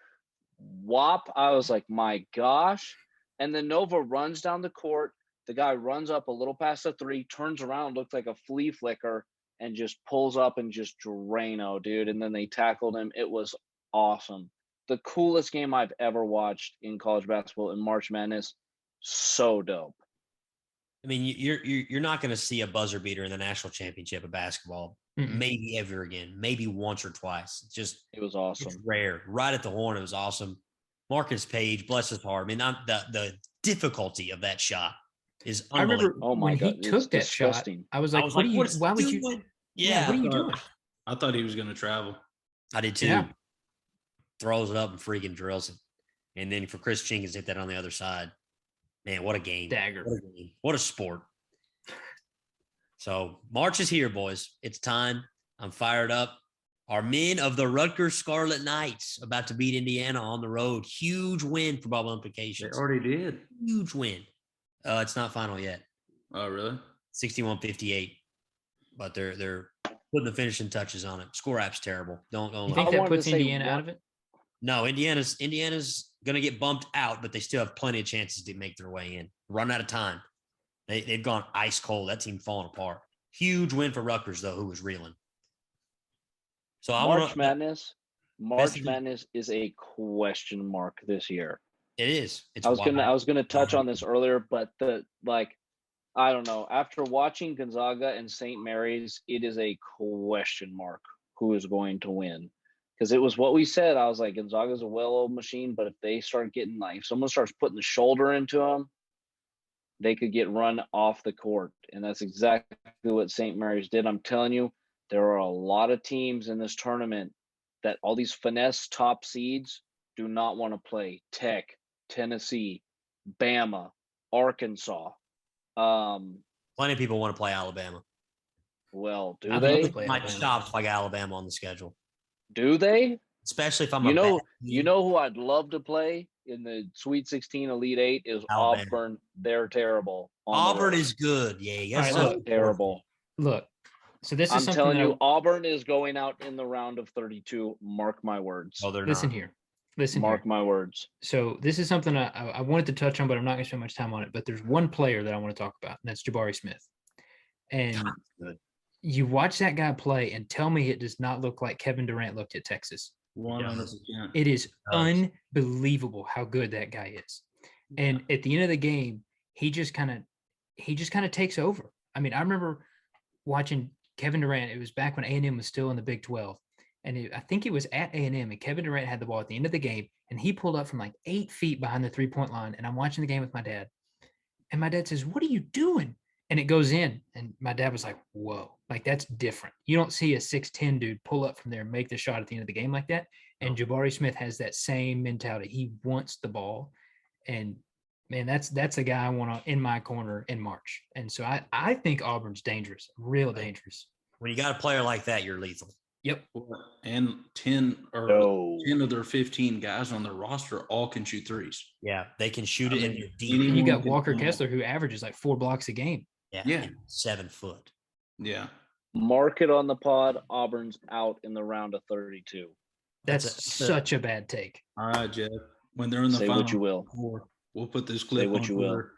Whop. I was like, my gosh. And then Nova runs down the court. The guy runs up a little past the 3, turns around, looked like a flea flicker, and just pulls up and just Drano, dude. And then they tackled him. It was awesome. The coolest game I've ever watched in college basketball in March Madness. So dope. I mean, you're not going to see a buzzer beater in the national championship of basketball, maybe ever again, maybe once or twice. It was awesome. It's rare. Right at the horn, it was awesome. Marcus Page, bless his heart. I mean, the difficulty of that shot is unbelievable. I remember when he took that shot, I was like, why would you? Yeah, what are you doing? I thought he was going to travel. I did too. Yeah. Throws it up and freaking drills it. And then for Chris Jenkins to hit that on the other side. Man, what a game. Dagger. What a game. What a sport. So March is here, boys. It's time. I'm fired up. Our men of the Rutgers Scarlet Knights about to beat Indiana on the road. Huge win for bubble implications. They already did. Huge win. It's not final yet. Oh, really? 61-58. But they're putting the finishing touches on it. Score app's terrible. Don't You think that puts Indiana out of it? No, Indiana's going to get bumped out, but they still have plenty of chances to make their way in. Run out of time. They've gone ice cold. That team falling apart. Huge win for Rutgers, though, who was reeling. So March Madness is a question mark this year. It is. I was gonna touch on this earlier, but I don't know. After watching Gonzaga and St. Mary's, it is a question mark who is going to win. Because it was what we said. I was like, Gonzaga's a well-oiled machine, but if they start getting, like, if someone starts putting the shoulder into them, they could get run off the court. And that's exactly what St. Mary's did. I'm telling you, there are a lot of teams in this tournament that all these finesse top seeds do not want to play. Tech, Tennessee, Bama, Arkansas. Plenty of people want to play Alabama. Well, do I'd love to they? play Might Alabama. stop like Alabama on the schedule, Do they? especially if I'm You a know, bad you team. know who I'd love to play in the Sweet 16 Elite Eight is Alabama. Auburn. They're terrible. Auburn is good. Yeah, you All guys right, are look. terrible. Look, so this is I'm something telling that you, Auburn is going out in the round of 32. Mark my words. Oh, they're listen not. here. Listen Mark here. my words. So this is something I wanted to touch on, but I'm not going to spend much time on it. But there's one player that I want to talk about, and that's Jabari Smith. And Good. you watch that guy play and tell me it does not look like Kevin Durant looked at Texas. 100%. It is does. unbelievable how good that guy is. And at the end of the game, he just kind of takes over. I mean, I remember watching Kevin Durant. It was back when A&M was still in the Big 12. And I think it was at A&M, and Kevin Durant had the ball at the end of the game, and he pulled up from like 8 feet behind the three-point line. And I'm watching the game with my dad. And my dad says, "What are you doing?" And it goes in. And my dad was like, "Whoa, like that's different. You don't see a 6'10" dude pull up from there and make the shot at the end of the game like that." And Jabari Smith has that same mentality. He wants the ball. And man, that's a guy I want in my corner in March. And so I think Auburn's dangerous, real dangerous. When you got a player like that, you're lethal. Yep. And 10 No. of their 15 guys on their roster all can shoot threes. Yeah, they can shoot it I in mean, your deep. And you anyone got can Walker come Kessler, who averages like 4 blocks a game. Yeah. and 7 foot. Yeah. Mark it on the pod. Auburn's out in the round of 32. That's such a bad take. All right, Jeff. When they're in the Say final what you will. four, we'll put this clip what on you will. Twitter.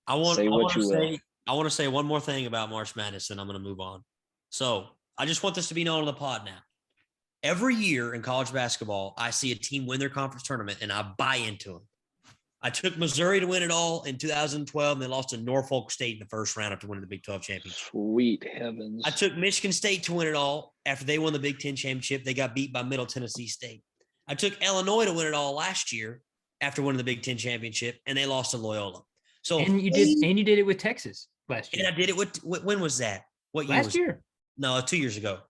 I want Say what to you will. say. I want to say one more thing about March Madness, and I'm going to move on. So I just want this to be known on the pod now. Every year in college basketball, I see a team win their conference tournament, and I buy into them. I took Missouri to win it all in 2012, and they lost to Norfolk State in the first round after winning the Big 12 championship. Sweet heavens. I took Michigan State to win it all after they won the Big 10 championship. They got beat by Middle Tennessee State. I took Illinois to win it all last year after winning the Big 10 championship, and they lost to Loyola. So And you did it with Texas last year. And I did it with when was that? What year? Last year. No, 2 years ago.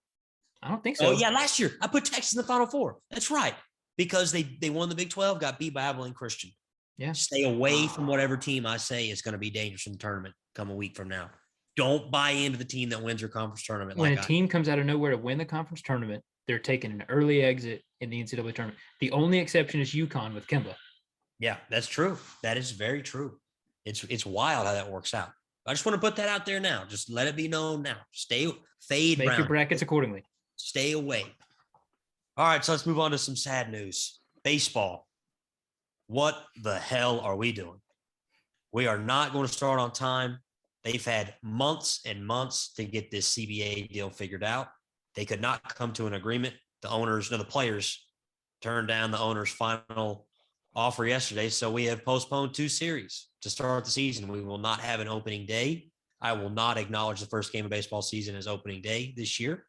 I don't think so. Oh yeah, last year I put Texas in the Final Four. That's right, because they won the Big 12, got beat by Abilene Christian. Yeah. Stay away from whatever team I say is going to be dangerous in the tournament come a week from now. Don't buy into the team that wins your conference tournament. When a team comes out of nowhere to win the conference tournament, they're taking an early exit in the NCAA tournament. The only exception is UConn with Kemba. Yeah, that's true. That is very true. It's wild how that works out. I just want to put that out there now. Just let it be known now. Fade Make Brown. your brackets accordingly. Stay away. All right, so let's move on to some sad news. Baseball. What the hell are we doing? We are not going to start on time. They've had months and months to get this CBA deal figured out. They could not come to an agreement. The players turned down the owner's final offer yesterday. So we have postponed 2 series to start the season. We will not have an opening day. I will not acknowledge the first game of baseball season as opening day this year.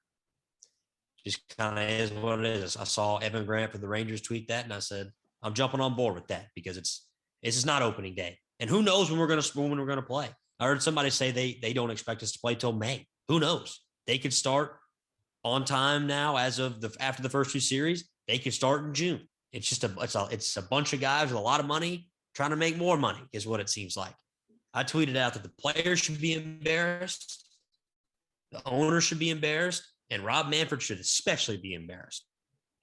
Just kind of is what it is. I saw Evan Grant for the Rangers tweet that, and I said, I'm jumping on board with that because this is not opening day. And who knows when we're going to play. I heard somebody say they don't expect us to play till May. Who knows? They could start on time now after the first 2 series. They could start in June. It's just it's a bunch of guys with a lot of money trying to make more money is what it seems like. I tweeted out that the players should be embarrassed. The owner should be embarrassed. And Rob Manfred should especially be embarrassed.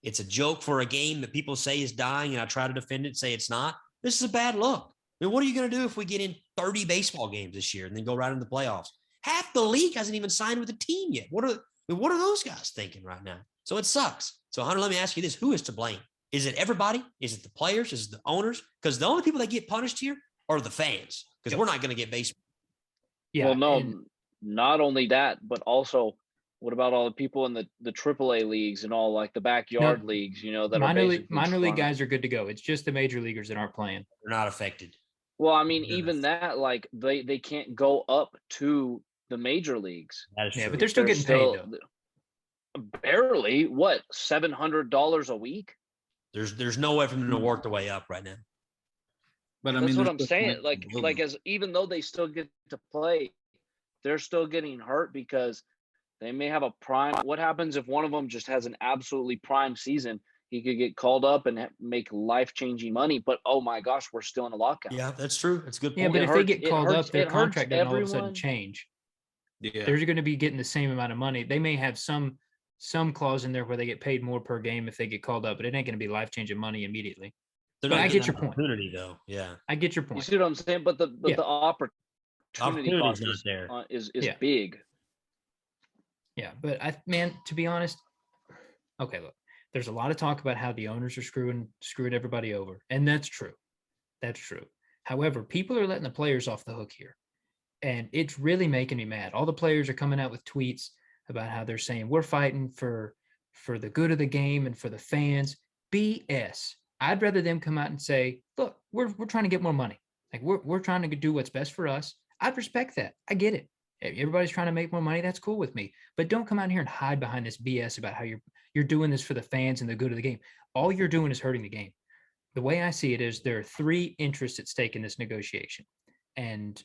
It's a joke for a game that people say is dying, and I try to defend it, say it's not. This is a bad look. I mean, what are you going to do if we get in 30 baseball games this year and then go right into the playoffs? Half the league hasn't even signed with a team yet. What are those guys thinking right now? So it sucks. So, Hunter, let me ask you this. Who is to blame? Is it everybody? Is it the players? Is it the owners? Because the only people that get punished here are the fans, because we're not going to get baseball. Yeah. Well, no, not only that, but also what about all the people in the AAA leagues and all like the backyard leagues, that minor league guys are good to go. It's just the major leaguers that aren't playing. They're not affected. Well, I mean, even that, like they can't go up to the major leagues. That is true. But they're still getting paid though. Barely, what, $700 a week? There's no way for them to work their way up right now. But That's what I'm saying. Like as even though they still get to play, they're still getting hurt because they may have a prime. What happens if one of them just has an absolutely prime season He could get called up and make life-changing money, but oh my gosh, we're still in a lockout. Yeah, that's true. That's a good Yeah, point. but It if they hurts- get it called hurts- up, their it hurts contract doesn't all of a sudden everyone. change. Yeah. They're going to be getting the same amount of money. They may have some clause in there where they get paid more per game if they get called up, but it ain't going to be life-changing money immediately. They're But not I getting get your that point. opportunity, though. Yeah. I get your You point. see what I'm saying? But the Yeah. opportunity Opportunity's cost not there. is Yeah. big. Yeah, but man, to be honest, okay, look, there's a lot of talk about how the owners are screwing everybody over, and that's true. That's true. However, people are letting the players off the hook here, and it's really making me mad. All the players are coming out with tweets about how they're saying we're fighting for the good of the game and for the fans. BS. I'd rather them come out and say, look, we're trying to get more money. Like we're trying to do what's best for us. I'd respect that. I get it. Everybody's trying to make more money. That's cool with me. But don't come out here and hide behind this BS about how you're doing this for the fans and the good of the game. All you're doing is hurting the game. The way I see it is there are three interests at stake in this negotiation, and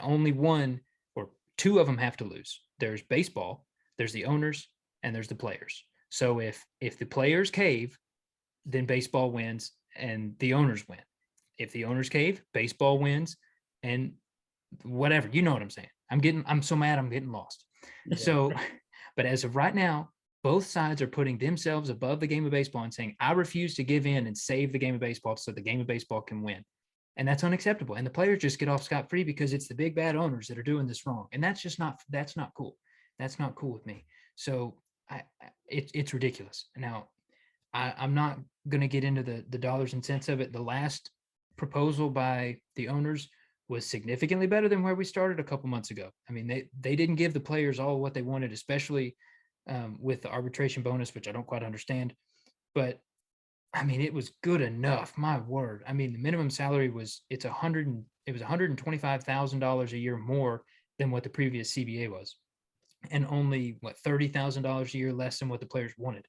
only one or two of them have to lose. There's baseball, there's the owners, and there's the players. So if the players cave, then baseball wins and the owners win. If the owners cave, baseball wins, and whatever. You know what I'm saying? I'm so mad I'm getting lost. So, but as of right now, both sides are putting themselves above the game of baseball and saying, I refuse to give in and save the game of baseball so the game of baseball can win. And that's unacceptable. And the players just get off scot-free because it's the big bad owners that are doing this wrong. And that's not cool. That's not cool with me. So it's ridiculous. Now, I'm not going to get into the dollars and cents of it. The last proposal by the owners was significantly better than where we started a couple months ago. I mean, they didn't give the players all what they wanted, especially with the arbitration bonus, which I don't quite understand. But I mean, it was good enough. My word. I mean, the minimum salary it was $125,000 a year more than what the previous CBA was, and only $30,000 a year less than what the players wanted.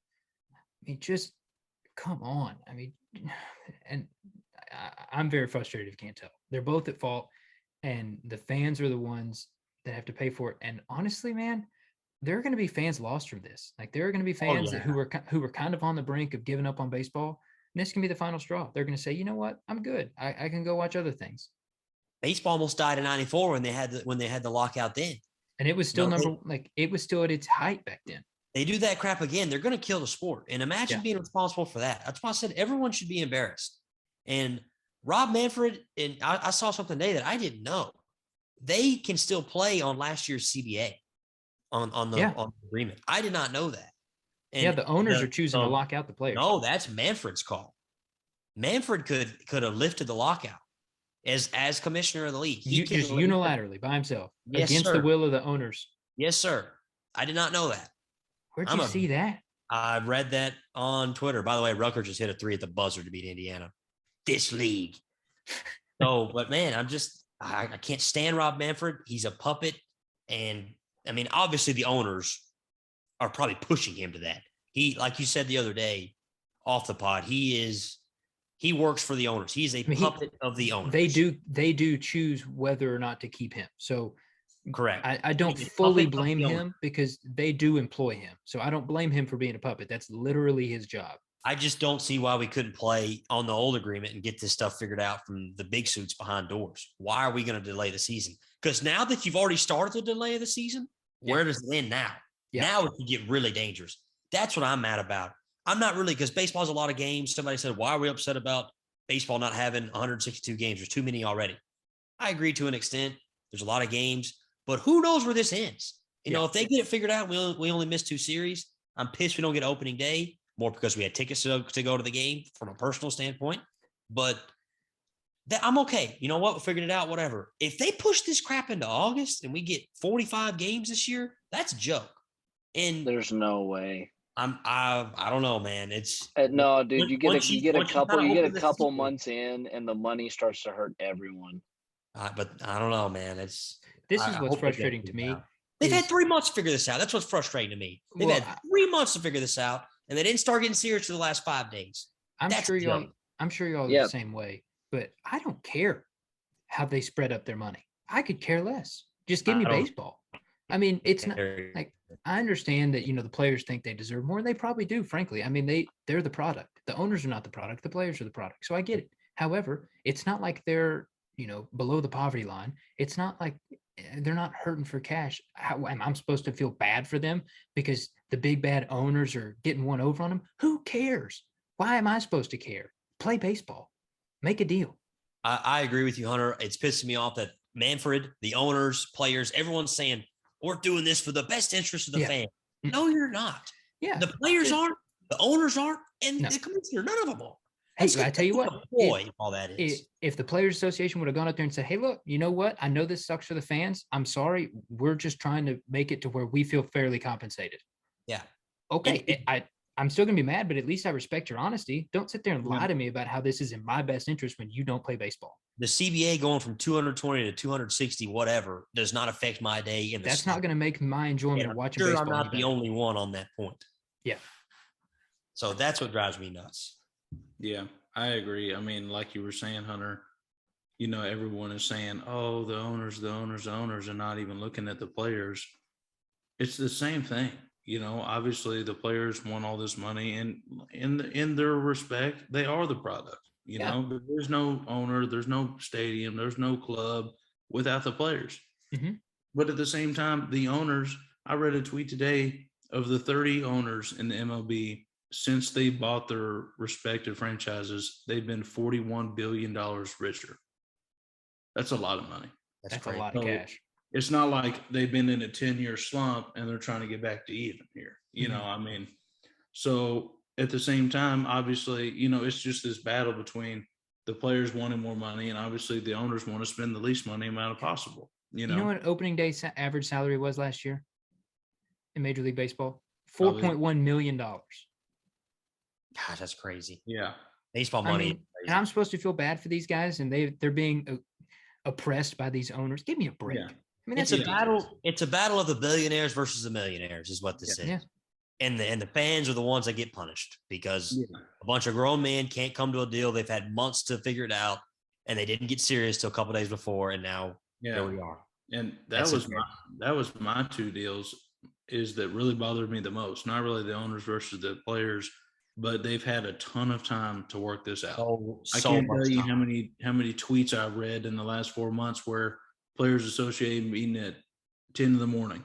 I mean, just come on. I mean, and I'm very frustrated if you can't tell. They're both at fault, and the fans are the ones that have to pay for it. And honestly, man, there are going to be fans lost from this. Like there are going to be fans who were kind of on the brink of giving up on baseball. And this can be the final straw. They're going to say, you know what? I'm good. I can go watch other things. Baseball almost died in '94 when they had the lockout then. And it was still it was still at its height back then. They do that crap again, they're going to kill the sport. And imagine being responsible for that. That's why I said everyone should be embarrassed. And Rob Manfred, and I saw something today that I didn't know. They can still play on last year's CBA on the agreement. I did not know that. And the owners are choosing to lock out the players. No, that's Manfred's call. Manfred could have lifted the lockout as commissioner of the league. He just unilaterally by himself against the will of the owners. Yes, sir. I did not know that. Where'd you see that? I read that on Twitter. By the way, Rutgers just hit a 3 at the buzzer to beat Indiana. This league. So, but man, I can't stand Rob Manfred. He's a puppet. And I mean, obviously the owners are probably pushing him to that. He, like you said the other day off the pod, he works for the owners. He's a puppet of the owners. They do choose whether or not to keep him. So correct. I don't fully blame him because they do employ him. So I don't blame him for being a puppet. That's literally his job. I just don't see why we couldn't play on the old agreement and get this stuff figured out from the big suits behind doors. Why are we going to delay the season? Because now that you've already started the delay of the season, where does it end now? Yeah. Now it can get really dangerous. That's what I'm mad about. I'm not really, because baseball has a lot of games. Somebody said, why are we upset about baseball not having 162 games? There's too many already. I agree to an extent. There's a lot of games, but who knows where this ends? You know, if they get it figured out, we only missed 2 series. I'm pissed we don't get opening day, more because we had tickets to go to the game from a personal standpoint. But I'm okay. You know what? We figured it out, whatever. If they push this crap into August and we get 45 games this year, that's a joke. And there's no way. I don't know, man. It's no, dude. You get a couple months in, and the money starts to hurt everyone. But I don't know, man. This is what's frustrating to me. They've had 3 months to figure this out. That's what's frustrating to me. They've had 3 months to figure this out, and they didn't start getting serious for the last 5 days. I'm sure y'all are the same way. But I don't care how they spread up their money. I could care less. Just give me baseball. I mean, it's not like I understand that, the players think they deserve more, and they probably do, frankly. I mean, they're the product. The owners are not the product. The players are the product. So I get it. However, it's not like they're, below the poverty line. It's not like they're not hurting for cash. How am I supposed to feel bad for them because the big bad owners are getting one over on them? Who cares? Why am I supposed to care? Play baseball. Make a deal. I agree with you, Hunter. It's pissing me off that Manfred, the owners, players, everyone's saying, we're doing this for the best interest of the fan. No, you're not. Yeah. The players aren't, the owners aren't, and No. the commissioner, none of them are. Hey, I tell you what, all that is. If the Players Association would have gone up there and said, hey, look, you know what? I know this sucks for the fans. I'm sorry. We're just trying to make it to where we feel fairly compensated. Yeah. Okay. I'm still going to be mad, but at least I respect your honesty. Don't sit there and lie to me about how this is in my best interest when you don't play baseball. The CBA going from 220 to 260, whatever, does not affect my day. That's not going to make my enjoyment of watching baseball. I'm not the only one on that point. Yeah. So that's what drives me nuts. Yeah, I agree. I mean, like you were saying, Hunter, everyone is saying, oh, the owners are not even looking at the players. It's the same thing. Obviously the players want all this money, and in their respect, they are the product. There's no owner, there's no stadium, there's no club without the players. Mm-hmm. But at the same time, the owners, I read a tweet today of the 30 owners in the MLB. Since they bought their respective franchises, they've been $41 billion richer. That's a lot of money. That's a lot of cash. It's not like they've been in a 10-year slump and they're trying to get back to even here. So at the same time, obviously, it's just this battle between the players wanting more money, and obviously the owners want to spend the least money amount possible. You know what opening day average salary was last year in Major League Baseball? $4.1 million. Gosh, that's crazy. Yeah. Baseball money. And I'm supposed to feel bad for these guys, and they're being oppressed by these owners. Give me a break. Yeah. I mean, it's a battle. It's a battle of the billionaires versus the millionaires, is what this is. Yeah. And the fans are the ones that get punished because a bunch of grown men can't come to a deal. They've had months to figure it out, and they didn't get serious till a couple days before, and now here we are. And that was my two deals is that really bothered me the most. Not really the owners versus the players, but they've had a ton of time to work this out. I can't tell you how many tweets I've read in the last 4 months where Players Association meeting at 10 in the morning,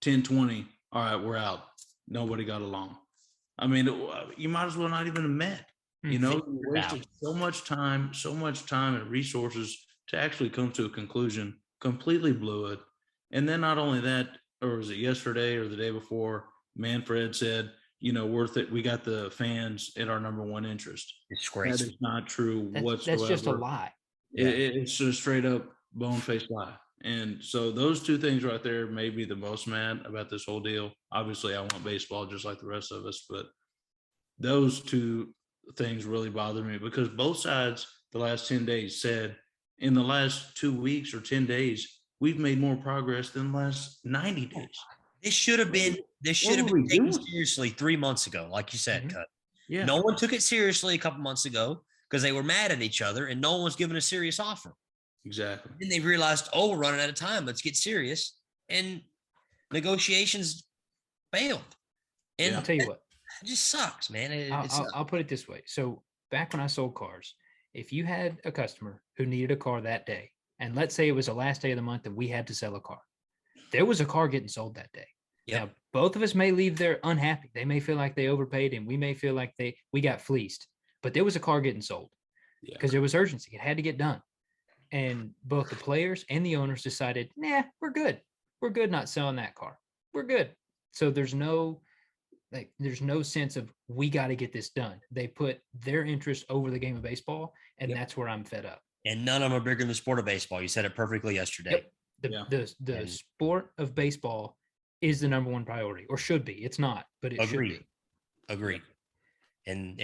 10:20. All right, we're out. Nobody got along. I mean, you might as well not even have met. You wasted so much time and resources to actually come to a conclusion. Completely blew it. And then not only that, or was it yesterday or the day before, Manfred said, worth it. We got the fans in our number one interest. It's crazy. That is not true whatsoever. That's just a lie. It's just straight up bone-faced lie. And so those two things right there made me the most mad about this whole deal. Obviously, I want baseball just like the rest of us, but those two things really bothered me because both sides the last 10 days said in the last 2 weeks or 10 days, we've made more progress than the last 90 days. This should have been taken seriously 3 months ago, like you said, Cut. Yeah. No one took it seriously a couple months ago because they were mad at each other and no one was given a serious offer. Exactly. Then they realized, we're running out of time. Let's get serious. And negotiations failed. And I'll tell you what. It just sucks, man. I'll put it this way. So back when I sold cars, if you had a customer who needed a car that day, and let's say it was the last day of the month and we had to sell a car, there was a car getting sold that day. Yeah. Now, both of us may leave there unhappy. They may feel like they overpaid and we may feel like we got fleeced, but there was a car getting sold because there was urgency. It had to get done. And both the players and the owners decided, we're good. We're good not selling that car. We're good. So there's no sense of we got to get this done. They put their interest over the game of baseball, and that's where I'm fed up. And none of them are bigger than the sport of baseball. You said it perfectly yesterday. Yep. The sport of baseball is the number one priority, or should be. It's not, but it should be. Agreed. And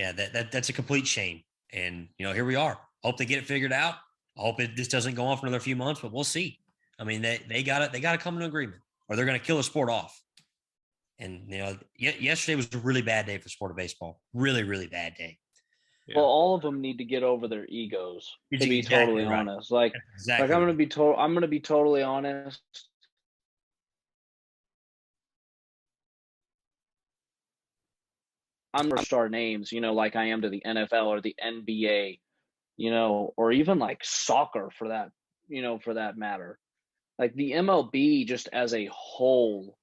that's a complete shame. And here we are. Hope they get it figured out. I hope this doesn't go on for another few months, but we'll see. I mean, they got to come to an agreement, or they're going to kill the sport off. And yesterday was a really bad day for the sport of baseball. Really, really bad day. Yeah. Well, all of them need to get over their egos. To be totally honest, like I'm going to be totally honest. I'm gonna star names, like I am to the NFL or the NBA, or even like soccer for that matter. Like the MLB just as a whole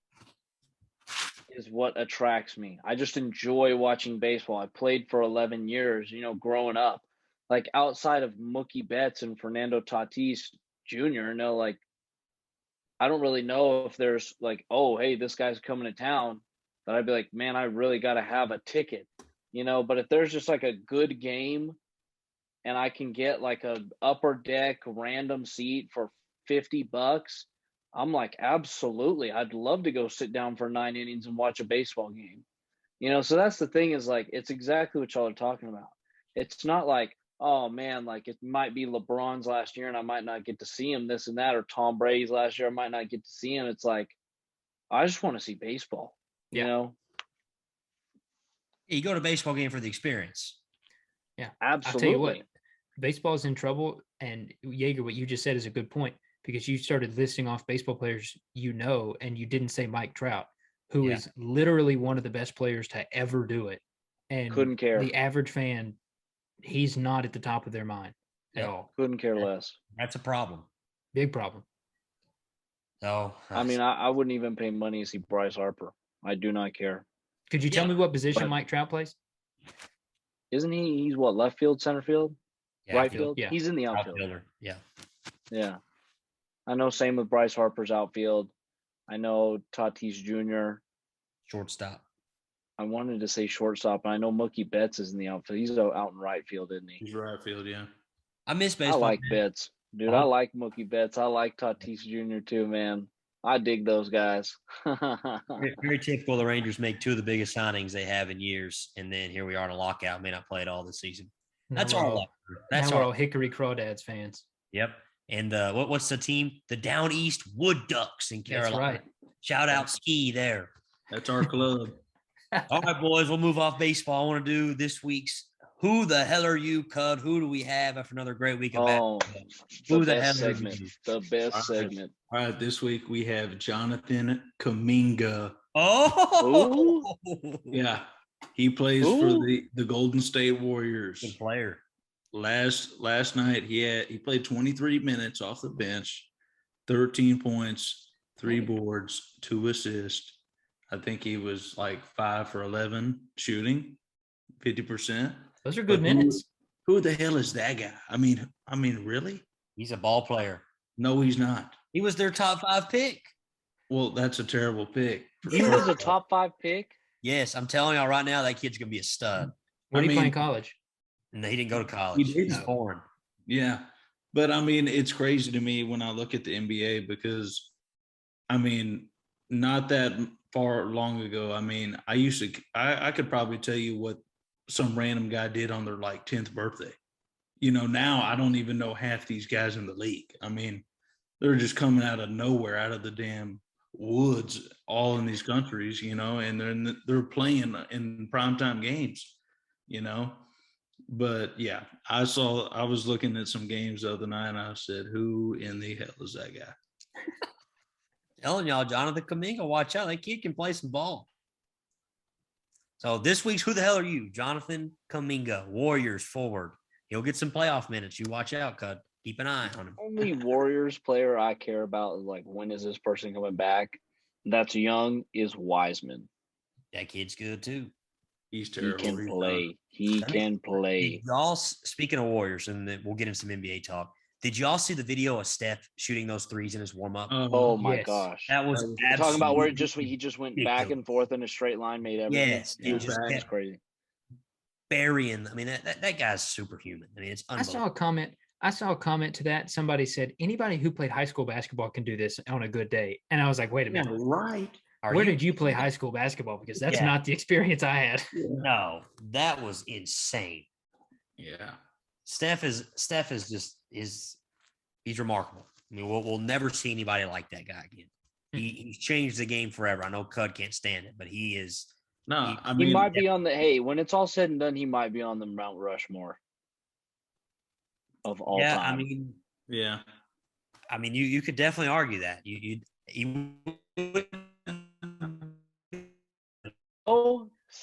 is what attracts me. I just enjoy watching baseball. I played for 11 years, growing up. Like outside of Mookie Betts and Fernando Tatis Jr., like I don't really know if there's like, oh, hey, this guy's coming to town. But I'd be like, man, I really got to have a ticket, But if there's just like a good game and I can get like a upper deck random seat for $50, I'm like, absolutely. I'd love to go sit down for 9 innings and watch a baseball game. So that's the thing is like, it's exactly what y'all are talking about. It's not like, oh man, like it might be LeBron's last year and I might not get to see him, this and that, or Tom Brady's last year, I might not get to see him. It's like, I just want to see baseball, you know? You go to a baseball game for the experience. Yeah, absolutely. I'll tell you what, baseball's in trouble. And Jaeger, what you just said is a good point, because you started listing off baseball players, and you didn't say Mike Trout, who is literally one of the best players to ever do it. And couldn't care. The average fan, he's not at the top of their mind at all. Couldn't care less. That's a problem. Big problem. So, I mean, I wouldn't even pay money to see Bryce Harper. I do not care. Could you tell me what position Mike Trout plays? Isn't he? He's what, left field, center field, right field? Yeah. He's in the outfield. Outfielder. Yeah. Yeah. I know. Same with Bryce Harper's outfield. I know Tatis Jr. Shortstop. I wanted to say shortstop, and I know Mookie Betts is in the outfield. He's out in right field, isn't he? He's right field, yeah. I miss baseball. I like Betts. Dude, I like Mookie Betts. I like Tatis Jr. too, man. I dig those guys. Very typical. The Rangers make two of the biggest signings they have in years, and then here we are in a lockout. May not play it all this season. That's all. That's all Hickory Crawdads fans. Yep. And what's the team? The Down East Wood Ducks in Carolina. That's right. Shout out Ski there. That's our club. All right, boys, we'll move off baseball. I want to do this week's Who the Hell Are You, Cud? Who do we have after another great week of basketball? Who the hell segment. are you? The best segment. All right, this week we have Jonathan Kuminga. Oh, yeah. He plays for the Golden State Warriors. Good player. Last night he played 23 minutes off the bench, 13 points, 3 boards, 2 assists. I think he was like 5 for 11 shooting, 50%. Those are good minutes. Who the hell is that guy? I mean, really? He's a ball player. No, he's not. He was their top 5 pick. Well, that's a terrible pick. He was a top 5 pick? Yes, I'm telling y'all right now, that kid's going to be a stud. Where did he play in college? No, he didn't go to college. He did. He's foreign. Yeah. But, I mean, it's crazy to me when I look at the NBA because, I mean, not that far long ago, I mean, I could probably tell you what some random guy did on their, like, 10th birthday. Now I don't even know half these guys in the league. I mean, they're just coming out of nowhere, out of the damn woods, all in these countries, and they're playing in primetime games, But yeah, I was looking at some games the other night and I said, who in the hell is that guy? Telling y'all, Jonathan Kuminga, watch out. That kid can play some ball. So this week's Who the Hell Are You? Jonathan Kuminga, Warriors forward. He'll get some playoff minutes. You watch out, Cud. Keep an eye on him. Only Warriors player I care about is like, when is this person coming back? That's young is Wiseman. That kid's good too. He's terrible. He can play. He can play. Y'all, speaking of Warriors, and then we'll get into some NBA talk. Did y'all see the video of Steph shooting those threes in his warm up? Oh my gosh, that was talking about where he just went back and forth in a straight line, made everything. Yes, it's crazy. Burying. I mean, that guy's superhuman. I mean, it's unbelievable. I saw a comment to that. Somebody said, anybody who played high school basketball can do this on a good day. And I was like, wait a minute. Right. Where did you play high school basketball? Because that's not the experience I had. No, that was insane. Yeah. Steph is just he's remarkable. I mean, we'll never see anybody like that guy again. He's changed the game forever. I know Cud can't stand it, but he is. No, he might be on when it's all said and done, he might be on the Mount Rushmore of all time. I mean, yeah. I mean, you could definitely argue that.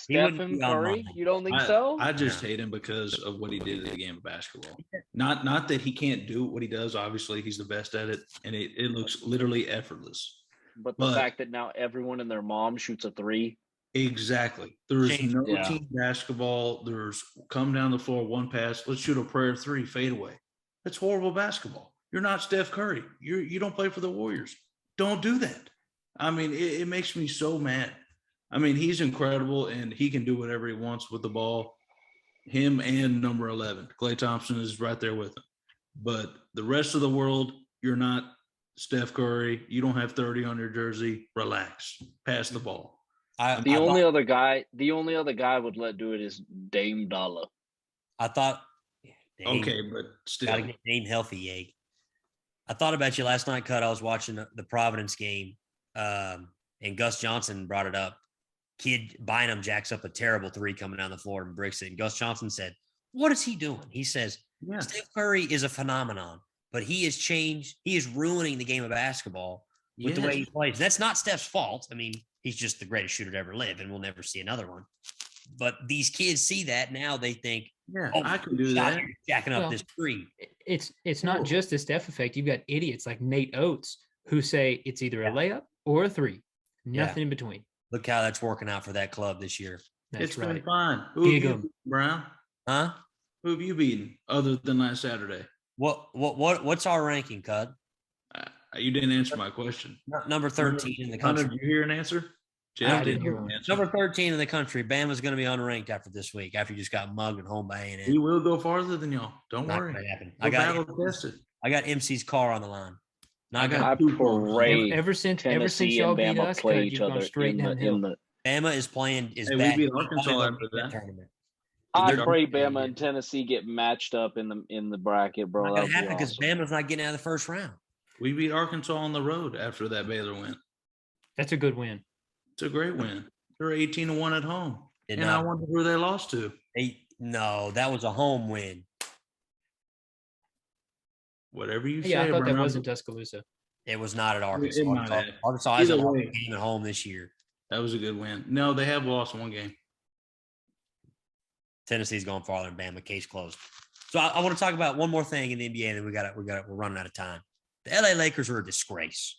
He wouldn't Stephen be on Curry? mine. You don't think so? I just No. hate him because of what he did in the game of basketball. Not that he can't do what he does. Obviously, he's the best at it, and it looks literally effortless. But the fact that now everyone and their mom shoots a three. Exactly. There's James, no yeah. team basketball. There's come down the floor, one pass. Let's shoot a prayer three, fade away. That's horrible basketball. You're not Steph Curry. You don't play for the Warriors. Don't do that. I mean, it makes me so mad. I mean, he's incredible, and he can do whatever he wants with the ball. Him and number 11. Klay Thompson is right there with him. But the rest of the world, you're not Steph Curry. You don't have 30 on your jersey. Relax. Pass the ball. The only other guy I would let do it is Dame Dollar. I thought, Dame, Okay, but still. gotta get Dame healthy, Yag. I thought about you last night, Cut. I was watching the Providence game, and Gus Johnson brought it up. Kid Bynum jacks up a terrible three coming down the floor and bricks it. And Gus Johnson said, "What is he doing?" He says, Yeah. Steph Curry is a phenomenon, but he has changed. He is ruining the game of basketball with the way he plays. And that's not Steph's fault. I mean, he's just the greatest shooter to ever live, and we'll never see another one. But these kids see that now. They think, Yeah, "Oh, I can do shot that. here, jacking up Well, this three." It's not just the Steph effect. You've got idiots like Nate Oates who say it's either a layup or a three, nothing in between. Look how that's working out for that club this year. That's It's right. been fine. Who Gig have you 'em. beaten, Brown? Huh? Who have you beaten other than last Saturday? What's our ranking, Cud? You didn't answer my question. Number 13 in the Hunter, country. did you hear an answer? I Jeff didn't hear one. answer. Number 13 in the country. Bama's going to be unranked after this week, after you just got mugged at home by A&M. We will go farther than y'all. Don't Not worry. going to happen. We're battle tested. I got MC's car on the line. Not I gonna, got I two cars. pray Ever since Tennessee y'all and beat Bama us, play Cud, each you've gone other straight downhill. in the. Bama is playing is Hey, we bad. beat He's Arkansas probably after gonna that. tournament. I Did pray Arkansas Bama and Tennessee get matched up in the bracket, bro. Not That going would to be happen because awesome. Bama's not getting out of the first round. We beat Arkansas on the road after that Baylor win. That's a good win. It's a great win. They're 18-1 at home. Did And not- I wonder who they lost to. No, that was a home win. Whatever you say. Yeah, I thought that Brown. wasn't Tuscaloosa. It was not at Arkansas. It might have. Arkansas hasn't Either lost way. a game at home this year. That was a good win. No, they have lost one game. Tennessee's going farther than Bama. Case closed. So I want to talk about one more thing in the NBA, and then we're running out of time. The LA Lakers are a disgrace.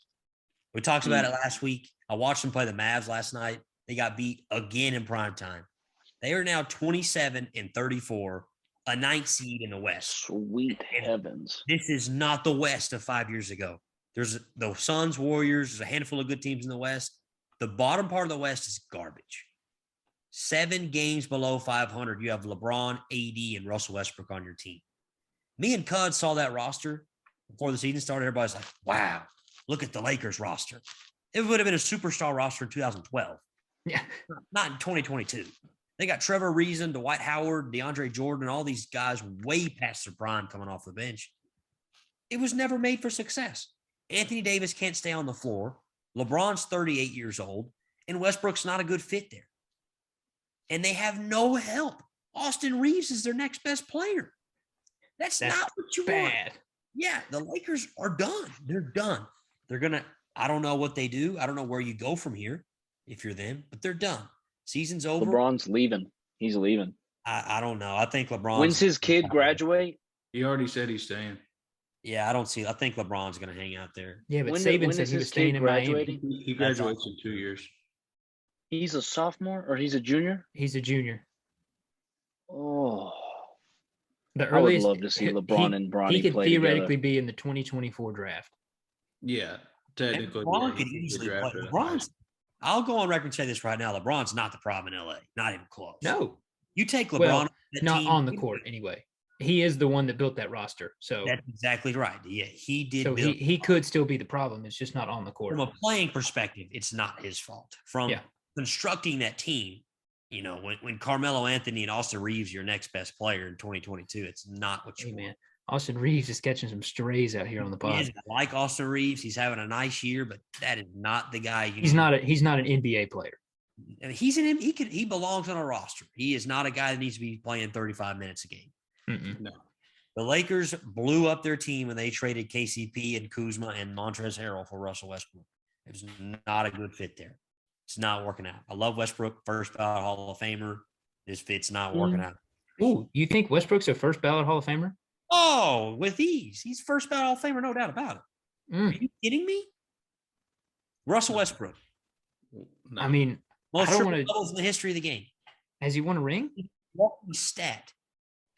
We talked about it last week. I watched them play the Mavs last night. They got beat again in prime time. They are now 27-34, a 9th seed in the West. Sweet heavens. This is not the West of 5 years ago. There's the Suns, Warriors, there's a handful of good teams in the West. The bottom part of the West is garbage. 7 games below 500, you have LeBron, AD, and Russell Westbrook on your team. Me and Cud saw that roster before the season started. Everybody's like, wow, look at the Lakers roster. It would have been a superstar roster in 2012. Yeah. Not in 2022. They got Trevor Reason, Dwight Howard, DeAndre Jordan, all these guys way past their prime coming off the bench. It was never made for success. Anthony Davis can't stay on the floor. LeBron's 38 years old, and Westbrook's not a good fit there. And they have no help. Austin Reeves is their next best player. That's not what you want. Bad. Yeah, the Lakers are done. They're done. They're going to – I don't know what they do. I don't know where you go from here if you're them, but they're done. Season's over. LeBron's leaving. He's leaving. I don't know. I think LeBron. When's his kid graduate? He already said he's staying. Yeah, I don't see. I think LeBron's going to hang out there. Yeah, but When Saban is said he his was staying kid in Miami. graduating? He graduates in 2 years. He's a sophomore or he's a junior? He's a junior. Oh, The I would earliest love to see LeBron and Bronny he could play theoretically together. be in the 2024 draft. Yeah, technically. LeBron yeah, could he easily play. drafted him. LeBron's. I'll go on record and say this right now. LeBron's not the problem in LA. Not even close. No, You take LeBron. Well, off that not team, on the court anyway. He is the one that built that roster. So, That's exactly right. Yeah, he did. so build he could still be the problem. It's just not on the court. from a playing perspective, it's not his fault. From Yeah. constructing that team, you know, when Carmelo Anthony and Austin Reeves, your next best player in 2022, it's not what you Hey, want. man, Austin Reeves is catching some strays out here on the He pod. is. I like Austin Reeves. He's having a nice year, but that is not the guy. He's not an NBA player. And he belongs on a roster. He is not a guy that needs to be playing 35 minutes a game. Mm-mm. No. The Lakers blew up their team when they traded KCP and Kuzma and Montrezl Harrell for Russell Westbrook. It was not a good fit there. It's not working out. I love Westbrook, first ballot Hall of Famer. It's not working out. Ooh, you think Westbrook's a first ballot Hall of Famer? Oh, with ease. He's first ballot Hall of Famer, no doubt about it. Are you kidding me? Russell Westbrook. No. I mean, Most I don't triple want to. doubles in the history of the game. Has he won a ring? Walking stat.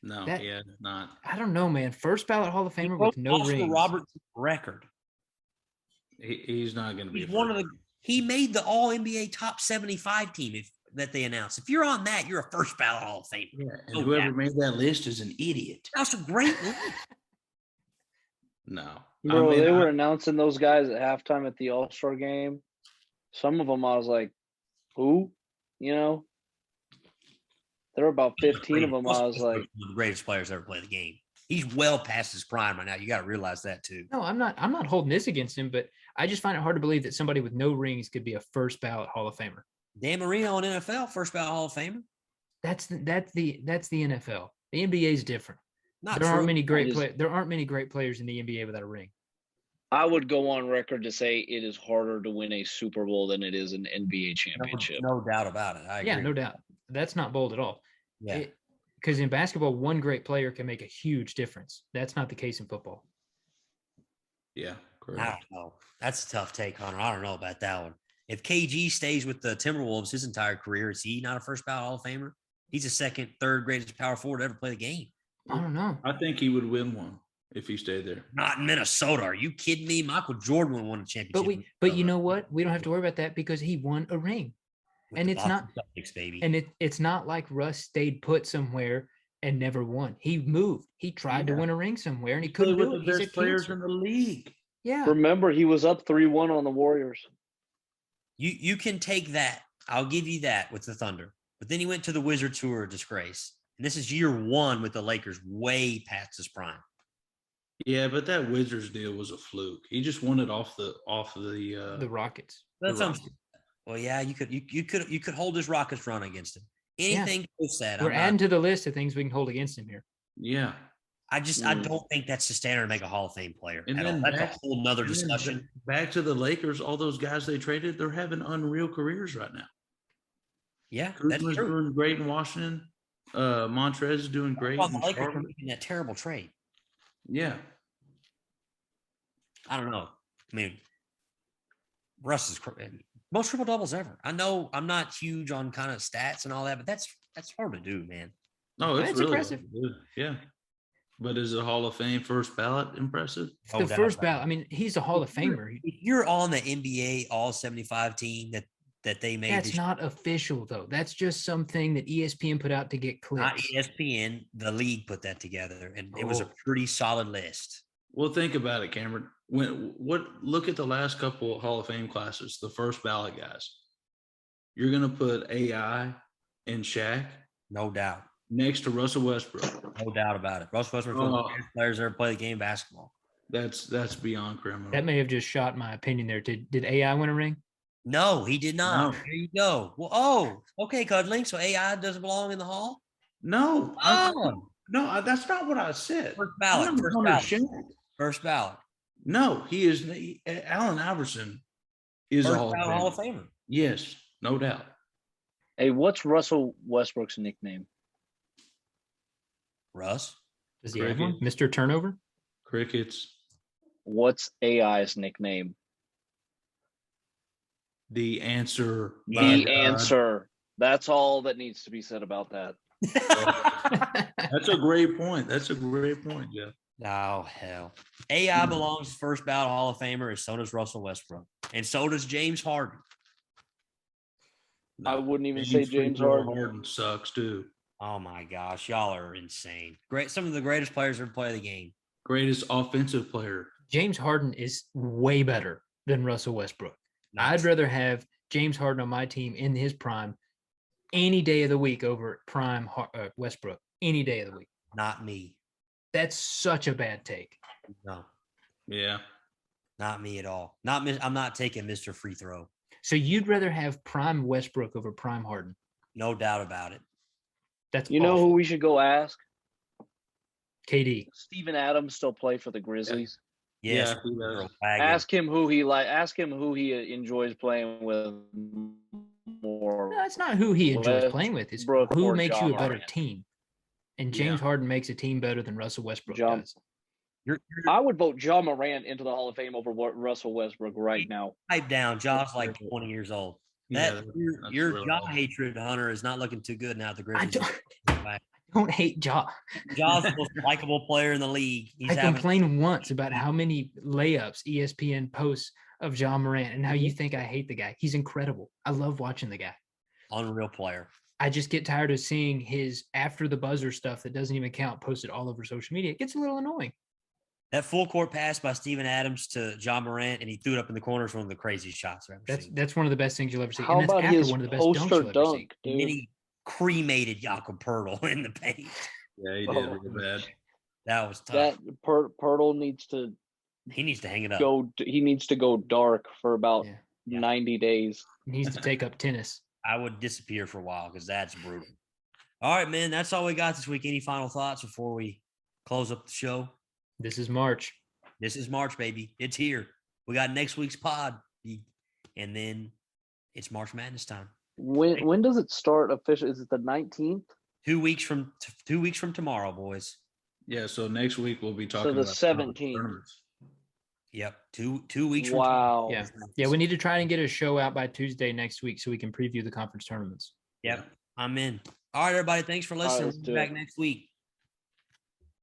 No, That- yeah, not. I don't know, man. First ballot Hall of He Famer broke with no Oscar rings. Roberts' record. He's not going to be. He's one of the. He made the All NBA top 75 team that they announced. If you're on that, you're a first ballot Hall of Famer. Yeah, and No whoever doubt. made that list is an idiot. That's a great list. No, Bro, they were announcing those guys at halftime at the All-Star game. Some of them, I was like, who? You know? There were about 15 of them. I was like, one of the greatest players ever played the game. He's well past his prime right now. You got to realize that too. No, I'm not holding this against him, but I just find it hard to believe that somebody with no rings could be a first ballot Hall of Famer. Dan Marino in NFL, first ballot Hall of Famer. That's the NFL. The NBA is different. Not There true. aren't many great players in the NBA without a ring. I would go on record to say it is harder to win a Super Bowl than it is an NBA championship. No doubt about it. I agree. Yeah, no doubt. That's not bold at all. Yeah. Because in basketball, one great player can make a huge difference. That's not the case in football. Yeah, I correct. don't know. That's a tough take, Hunter. I don't know about that one. If KG stays with the Timberwolves his entire career, is he not a first ballot Hall of Famer? He's the second, third greatest power forward to ever play the game. I don't know. I think he would win one if he stayed there. Not in Minnesota. Are you kidding me? Michael Jordan won a championship. But you know what? We don't have to worry about that because he won a ring. with and the it's not- Boston Celtics, baby. And it's not like Russ stayed put somewhere and never won. He moved. He tried to Yeah. win a ring somewhere and he Play couldn't with do the it. He's a best players cancer. in the league. Yeah. Remember, he was up 3-1 on the Warriors. You can take that. I'll give you that with the Thunder. But then he went to the Wizards, who are a disgrace. And this is year one with the Lakers, way past his prime. Yeah, but that Wizards deal was a fluke. He just won it off the The Rockets. That's The what I'm- well, yeah, you could hold his Rockets run against him. Anything close to that. We're adding to the list of things we can hold against him here. yeah. I don't think that's the standard to make a Hall of Fame player. And at all. then That's back- a whole nother And then discussion. Back to the Lakers, all those guys they traded, they're having unreal careers right now. Yeah, that's Kuzma's true. doing great in Washington. Montrez is doing great. Well, the in Lakers are Charlotte. making that terrible trade. Yeah. I don't know. I mean, Russ is most triple doubles ever. I know I'm not huge on kind of stats and all that, but that's hard to do, man. No, it's That's really impressive. good. Yeah. But is it Hall of Fame first ballot impressive? It's No the doubt first about ballot. I mean, he's a Hall of Famer. If you're on the NBA All 75 team that they made, That's this not official, though. That's just something that ESPN put out to get not clicks. ESPN, the league put that together, and it was a Oh. pretty solid list. Well, think about it, Cameron. Look at the last couple of Hall of Fame classes, the first ballot guys. You're gonna put AI and Shaq No doubt. next to Russell Westbrook. No doubt about it. Russell Westbrook, one of the Oh. greatest players ever play the game of basketball. That's beyond criminal. That may have just shot my opinion there. Did AI win a ring? No, he did not. No. There you go. Well, okay, Cuddling. So AI doesn't belong in the Hall? No, Oh, that's not what I said. first ballot. I'm First under ballot. Shaq. First ballot. No, he is. Allen Iverson is First a Hall of ballot Hall of Famer. Famer. Yes, no doubt. Hey, what's Russell Westbrook's nickname? Russ. Does he have Cricket. one? Mr. Turnover? Crickets. What's AI's nickname? The answer. The by God. answer. That's all that needs to be said about that. That's a great point. That's a great point, Jeff. Oh, hell. AI belongs first ballot Hall of Famer, and so does Russell Westbrook. And so does James Harden. I wouldn't even James say Free James Throw Harden. sucks too. Oh, my gosh. Y'all are insane. Great. Some of the greatest players ever play the game. Greatest offensive player. James Harden is way better than Russell Westbrook. Not I'd true. rather have James Harden on my team in his prime any day of the week over prime Westbrook any day of the week. Not me. That's such a bad take. No, Yeah. not me at all. I'm not taking Mr. Free Throw. So you'd rather have prime Westbrook over prime Harden. No doubt about it. That's You know awful. who we should go ask? KD. Steven Adams still play for the Grizzlies. Yes. Yeah, he does. Ask him who he enjoys playing with more. No, it's not who he enjoys playing with. It's Westbrook who or makes Ja you a better Morant. team. And James Harden makes a team better than Russell Westbrook does. I would vote Ja Morant into the Hall of Fame over Russell Westbrook right now. Pipe down. Ja's like 20 years old. Yeah, Your really Ja old. hatred, Hunter, is not looking too good now. The I Grizzlies. don't hate Ja. Ja's the most likable player in the league. I complained once about how many layups ESPN posts of Ja Morant, and now you think I hate the guy. He's incredible. I love watching the guy. Unreal player. I just get tired of seeing his after the buzzer stuff that doesn't even count posted all over social media. It gets a little annoying. That full court pass by Steven Adams to Ja Morant, and he threw it up in the corner, is one of the craziest shots I've ever seen. That's one of the best things you'll ever see. How and that's about after his one of the best dunks poster you'll ever see. dunk, dude? And then he cremated Jakob Pertl in the paint. Yeah, he did real bad. That was tough. That Pirtle needs to He needs to hang it up. He needs to go dark for about Yeah. 90 days. He needs to take up tennis. I would disappear for a while because that's brutal. All right, man. That's all we got this week. Any final thoughts before we close up the show? This is March. This is March, baby. It's here. We got next week's pod, and then it's March Madness time. When does it start officially? Is it the 19th? 2 weeks from 2 weeks from tomorrow, boys. Yeah, so next week we'll be talking the about 17th. tournaments. Yep, 2 weeks from Wow. Yeah. Yeah, we need to try and get a show out by Tuesday next week so we can preview the conference tournaments. Yep, I'm in. All right, everybody. Thanks for listening. let's We'll do be back it. next week.